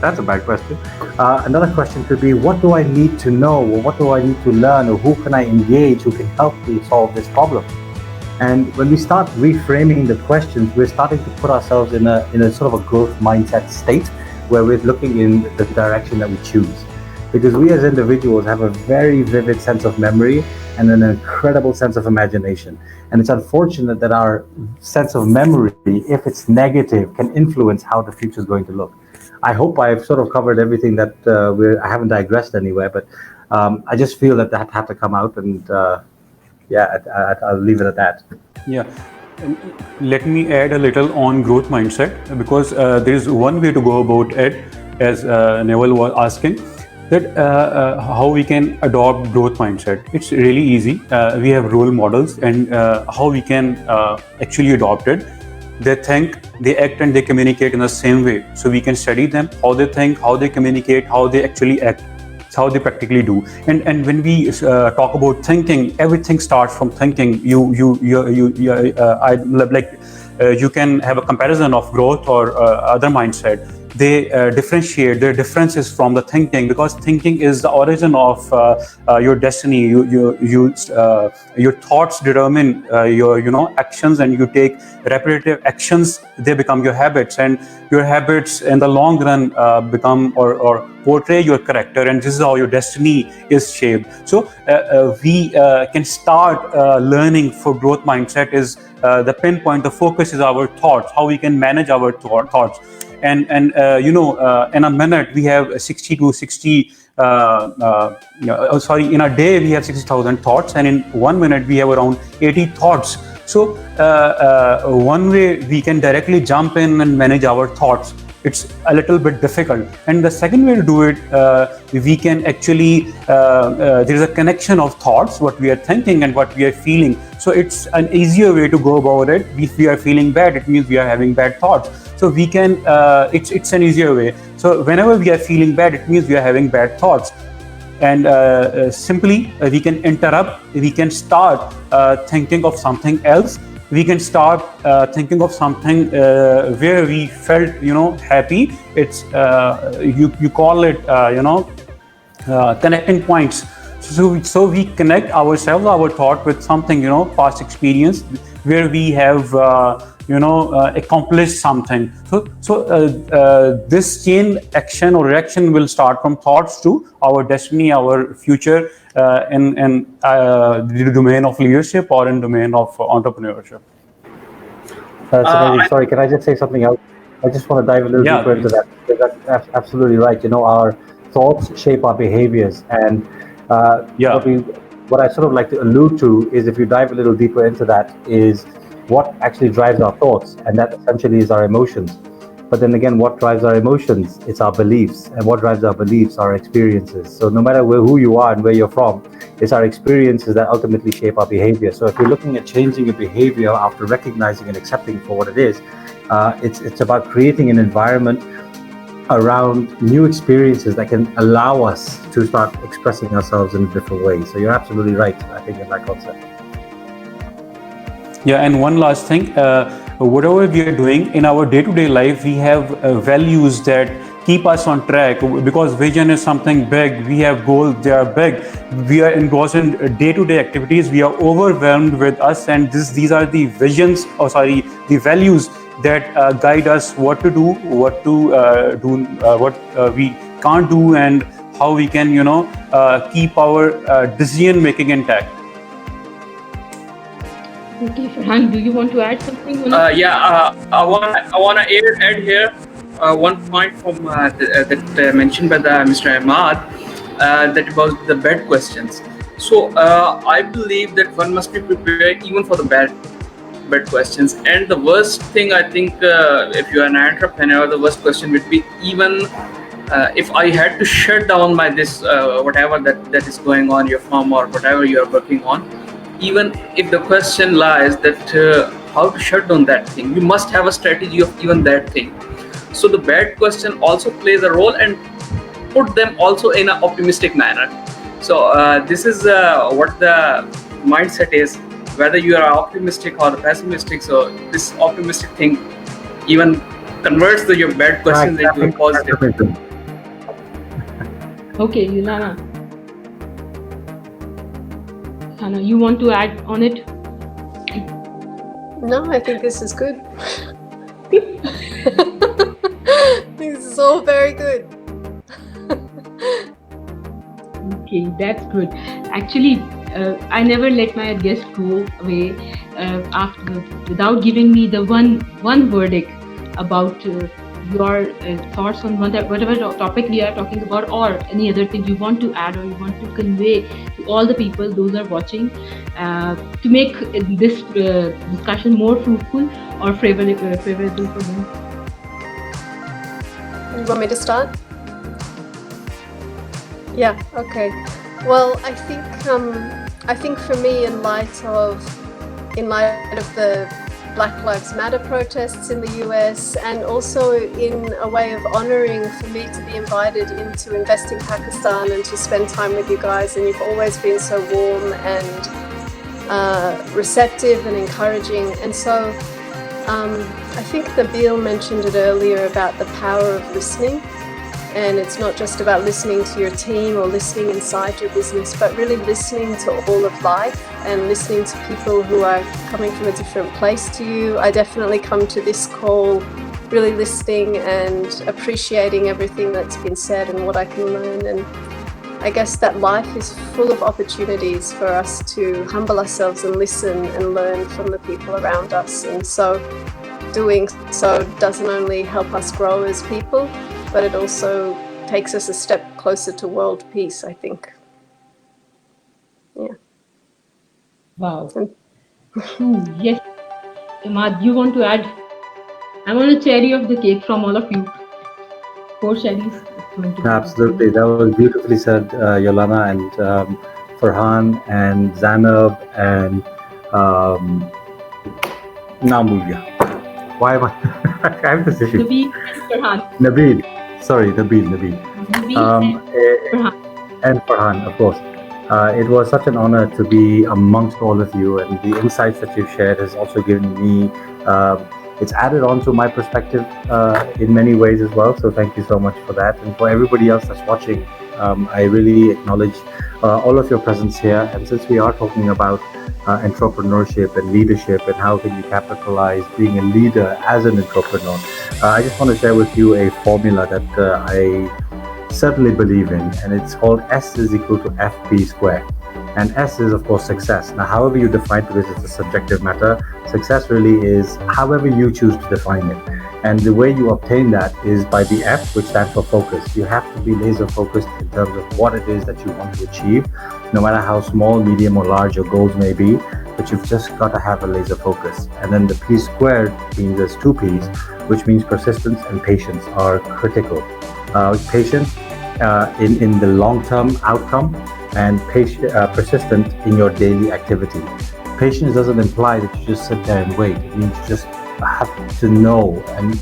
[SPEAKER 7] That's a bad question. Another question could be, what do I need to know, or what do I need to learn, or who can I engage who can help me solve this problem? And when we start reframing the questions, we're starting to put ourselves in a sort of a growth mindset state where we're looking in the direction that we choose. Because we as individuals have a very vivid sense of memory and an incredible sense of imagination. And it's unfortunate that our sense of memory, if it's negative, can influence how the future is going to look. I hope I've sort of covered everything that I haven't digressed anywhere, but I just feel that had to come out, and I'll leave it at that.
[SPEAKER 4] Yeah. Let me add a little on growth mindset, because there is one way to go about it, as Nabeeel was asking, that how we can adopt growth mindset. It's really easy. We have role models, and how we can actually adopt it. They think, they act, and they communicate in the same way. So we can study them, how they think, how they communicate, how they actually act. It's how they practically do. And when we talk about thinking, everything starts from thinking. You can have a comparison of growth or other mindset. They differentiate their differences from the thinking, because thinking is the origin of your destiny. Your thoughts determine your actions, and you take repetitive actions. They become your habits, and your habits in the long run become or portray your character, and this is how your destiny is shaped. So we can start learning for growth mindset is the pinpoint, the focus is our thoughts, how we can manage our thoughts. And in a minute we have 60 to 60 in a day we have 60,000 thoughts, and in 1 minute we have around 80 thoughts. So one way we can directly jump in and manage our thoughts. It's a little bit difficult. And the second way to do it, we can actually, there's a connection of thoughts, what we are thinking and what we are feeling. So it's an easier way to go about it. If we are feeling bad, it means we are having bad thoughts. So we can, it's an easier way. So whenever we are feeling bad, it means we are having bad thoughts. And simply we can interrupt, we can start thinking of something else. We can start thinking of something where we felt, happy. It's, you call it, connecting points. So we connect ourselves, our thought with something, past experience where we have, accomplished something. So this chain action or reaction will start from thoughts to our destiny, our future in the domain of leadership or in domain of entrepreneurship.
[SPEAKER 7] Sorry, can I just say something else? I just want to dive a little deeper into that. That's absolutely right. Our thoughts shape our behaviors, and what I sort of like to allude to is, if you dive a little deeper into that, is what actually drives our thoughts, and that essentially is our emotions. But then again, what drives our emotions? It's our beliefs, and what drives our beliefs are experiences. So no matter who you are and where you're from, it's our experiences that ultimately shape our behavior. So if you're looking at changing your behavior after recognizing and accepting for what it is, it's about creating an environment around new experiences that can allow us to start expressing ourselves in a different way. So you're absolutely right, I think, in that concept.
[SPEAKER 4] Yeah, and one last thing, whatever we are doing in our day-to-day life, we have values that keep us on track, because vision is something big. We have goals, they are big. We are engrossed in day-to-day activities. We are overwhelmed with us, and these are the visions, the values that guide us what to do, what to do, what we can't do, and how we can, keep our decision-making intact.
[SPEAKER 3] Okay, Farhan, do you want to add something?
[SPEAKER 5] I want to add here one point from that mentioned by Mr. IMAAD, that about the bad questions. So I believe that one must be prepared even for the bad bad questions. And the worst thing, I think, if you are an entrepreneur, the worst question would be, even if I had to shut down my this whatever that is going on your firm or whatever you are working on, even if the question lies that how to shut down that thing, you must have a strategy of even that thing. So the bad question also plays a role, and put them also in an optimistic manner. So this is what the mindset is, whether you are optimistic or pessimistic. So this optimistic thing even converts your bad questions into a positive.
[SPEAKER 3] Okay, Yollana. Hannah, you want to add on it?
[SPEAKER 6] No, I think this is good. This is all very good.
[SPEAKER 3] Okay, that's good. Actually, I never let my guest go away without giving me the one verdict about your thoughts on whatever topic we are talking about, or any other thing you want to add or you want to convey to all the people, those are watching, to make this discussion more fruitful or favorable for them.
[SPEAKER 6] You want me to start? Yeah, okay. Well, I think for me, in light of the Black Lives Matter protests in the US, and also in a way of honoring for me to be invited into Invest in Pakistan and to spend time with you guys, and you've always been so warm and receptive and encouraging. And so I think Nabeel mentioned it earlier about the power of listening. And it's not just about listening to your team or listening inside your business, but really listening to all of life and listening to people who are coming from a different place to you. I definitely come to this call really listening and appreciating everything that's been said and what I can learn. And I guess that life is full of opportunities for us to humble ourselves and listen and learn from the people around us. And so doing so doesn't only help us grow as people, but it also takes us a step closer to world peace, I think. Yeah.
[SPEAKER 3] Wow. Yes. IMAAD, you want to add? I want a cherry of the cake from all of you. 4 cherries.
[SPEAKER 7] Absolutely. That was beautifully said, Yollana, and Farhan and Zainab and Namulia. Why am I? I have this issue.
[SPEAKER 3] Nabeel and Farhan.
[SPEAKER 7] Nabeel. Sorry, Nabeel. And Farhan, of course. It was such an honor to be amongst all of you, and the insights that you've shared has also given me, it's added on to my perspective in many ways as well. So thank you so much for that. And for everybody else that's watching, I really acknowledge all of your presence here. And since we are talking about entrepreneurship and leadership and how can you capitalize being a leader as an entrepreneur, I just want to share with you a formula that I certainly believe in, and it's called S is equal to FP square. And S is, of course, success. Now, however you define it, because it's a subjective matter, success really is however you choose to define it. And the way you obtain that is by the F, which stands for focus. You have to be laser focused in terms of what it is that you want to achieve, no matter how small, medium, or large your goals may be, but you've just got to have a laser focus. And then the P squared means there's 2 P's, which means persistence and patience are critical. Patience in the long-term outcome, and persistent in your daily activity. Patience doesn't imply that you just sit there and wait. It means you just have to know and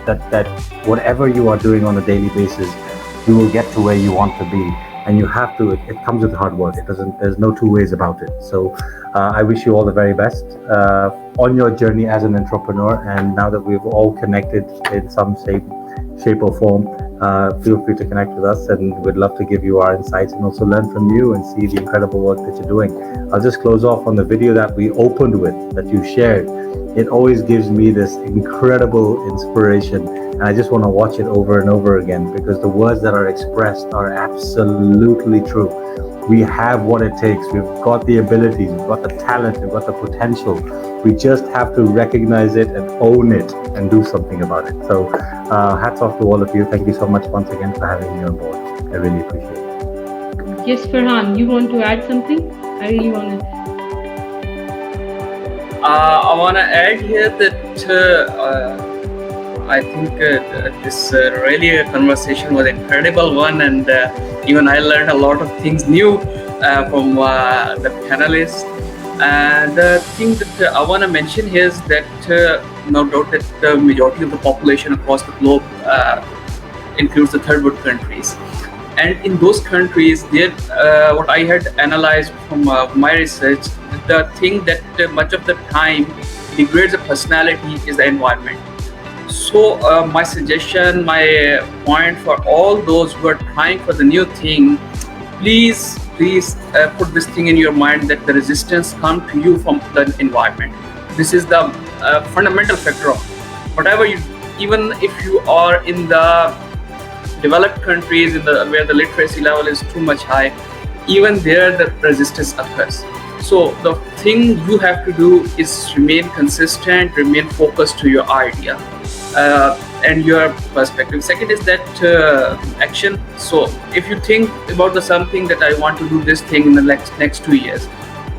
[SPEAKER 7] that whatever you are doing on a daily basis, you will get to where you want to be. And you have to, it comes with hard work. There's no 2 ways about it. So I wish you all the very best on your journey as an entrepreneur. And now that we've all connected in some shape or form, feel free to connect with us, and we'd love to give you our insights and also learn from you and see the incredible work that you're doing. I'll just close off on the video that we opened with, that you shared. It always gives me this incredible inspiration, and I just want to watch it over and over again, because the words that are expressed are absolutely true. We have what it takes. We've got the abilities, we've got the talent, we've got the potential. We just have to recognize it and own it and do something about it. So hats off to all of you. Thank you so much once again for having me on board. I really appreciate it.
[SPEAKER 3] Yes, Farhan, you want to add something? I really want to.
[SPEAKER 5] I want to add here that I think this really a conversation was an incredible one, and even I learned a lot of things new from the panelists. And the thing that I want to mention here is that no doubt that the majority of the population across the globe includes the third world countries. And in those countries, what I had analyzed from my research, the thing that much of the time degrades a personality is the environment. So my suggestion, my point for all those who are trying for the new thing, please put this thing in your mind that the resistance comes to you from the environment. This is the fundamental factor of whatever you, even if you are in the developed countries where the literacy level is too much high, even there the resistance occurs. So the thing you have to do is remain consistent, remain focused to your idea and your perspective. Second is that action. So if you think about something that I want to do this thing in the next 2 years,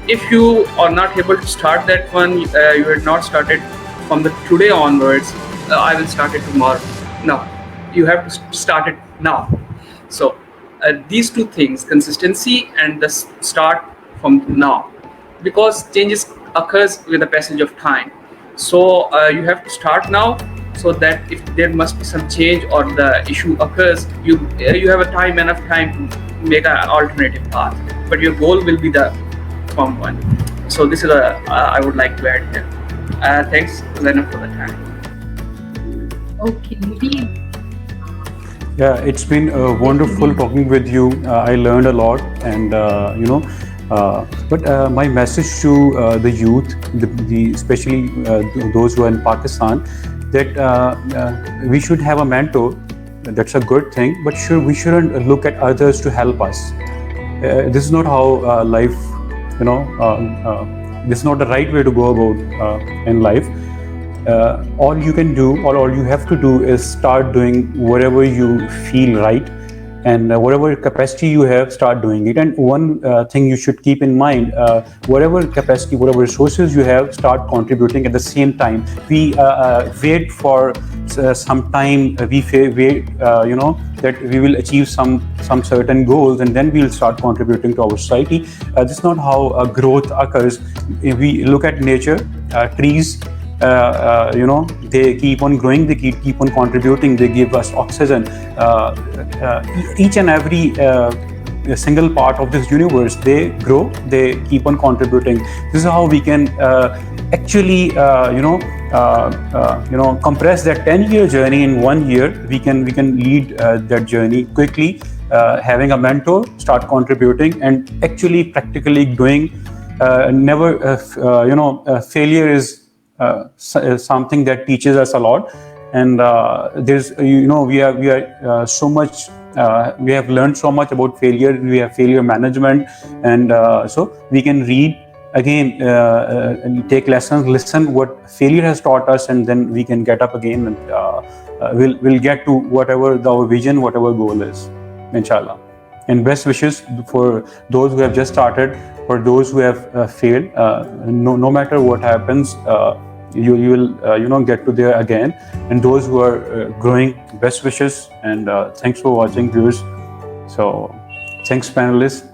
[SPEAKER 5] if you are not able to start that one, you had not started from the today onwards, I will start it tomorrow. No, you have to start it now. So these two things, consistency and the start from now, because changes occurs with the passage of time. So you have to start now, so that if there must be some change or the issue occurs, you have enough time to make an alternative path. But your goal will be the firm one. So this is I would like to add here. Thanks, Zainab, for the time.
[SPEAKER 3] Okay, maybe.
[SPEAKER 4] Yeah, it's been wonderful talking with you. I learned a lot, and but my message to the youth, especially those who are in Pakistan, that we should have a mentor. That's a good thing, but we shouldn't look at others to help us. This is not how life, this is not the right way to go about in life. All you can do, or all you have to do, is start doing whatever you feel right, and whatever capacity you have, start doing it. And one thing you should keep in mind, whatever capacity, whatever resources you have, start contributing at the same time. We wait for some time, we wait, that we will achieve some certain goals, and then we'll start contributing to our society. This is not how growth occurs. If we look at nature, trees, they keep on growing, they keep on contributing, they give us oxygen. Each and every single part of this universe, they grow, they keep on contributing. This is how we can actually compress that 10-year journey in 1 year. We can lead that journey quickly, having a mentor, start contributing, and actually practically doing. Failure is something that teaches us a lot, and there's we are so much, we have learned so much about failure. We have failure management, and so we can read again, and take lessons, listen what failure has taught us, and then we can get up again, and we'll get to whatever our vision, whatever goal is, inshallah. And best wishes for those who have just started, for those who have failed. No matter what happens, you will get to there again. And those who are growing, best wishes, and thanks for watching, viewers. So thanks, panelists.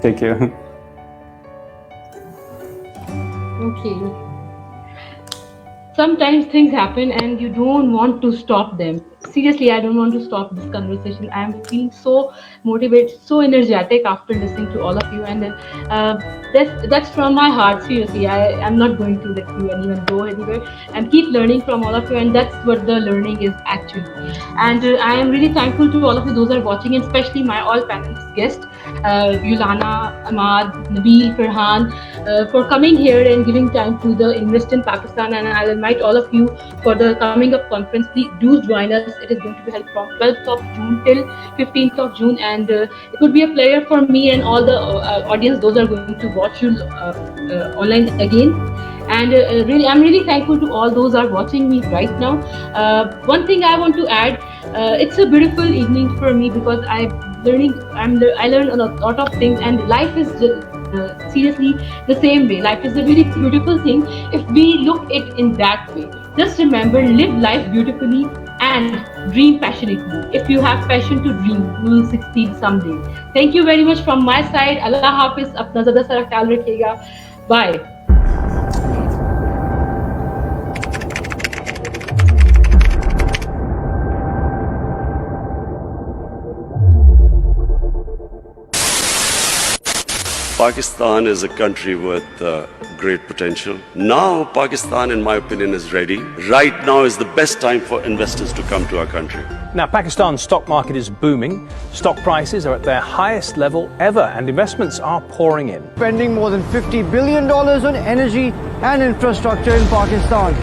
[SPEAKER 4] Take care.
[SPEAKER 3] Okay. Sometimes things happen and you don't want to stop them. Seriously, I don't want to stop this conversation. I am feeling so motivated, so energetic after listening to all of you, and that's from my heart. Seriously, I'm not going to let you anyone go anywhere, and keep learning from all of you, and that's what the learning is actually. And I am really thankful to all of you, those who are watching, and especially my all panelist guests, YOLLANA, IMAAD, NABEEL, FARHAN, for coming here and giving time to the Invest in Pakistan. And I'll invite all of you for the coming up conference. Please do join us. It is going to be held from 12th of June till 15th of June, and it would be a pleasure for me and all the audience, those are going to watch you online again. And really, I'm really thankful to all those who are watching me right now. One thing I want to add, it's a beautiful evening for me because I learn a lot of things, and life is seriously the same way. Life is a very beautiful thing if we look it in that way. Just remember, live life beautifully and dream passionately. If you have passion to dream, you will succeed someday. Thank you very much from my side. Allah Hafiz. अपना ज़्यादा सारा ख्याल रखिएगा. Bye.
[SPEAKER 8] Pakistan is a country with great potential. Now, Pakistan, in my opinion, is ready. Right now is the best time for investors to come to our country.
[SPEAKER 9] Now, Pakistan's stock market is booming. Stock prices are at their highest level ever, and investments are pouring in.
[SPEAKER 10] Spending more than $50 billion on energy and infrastructure in Pakistan.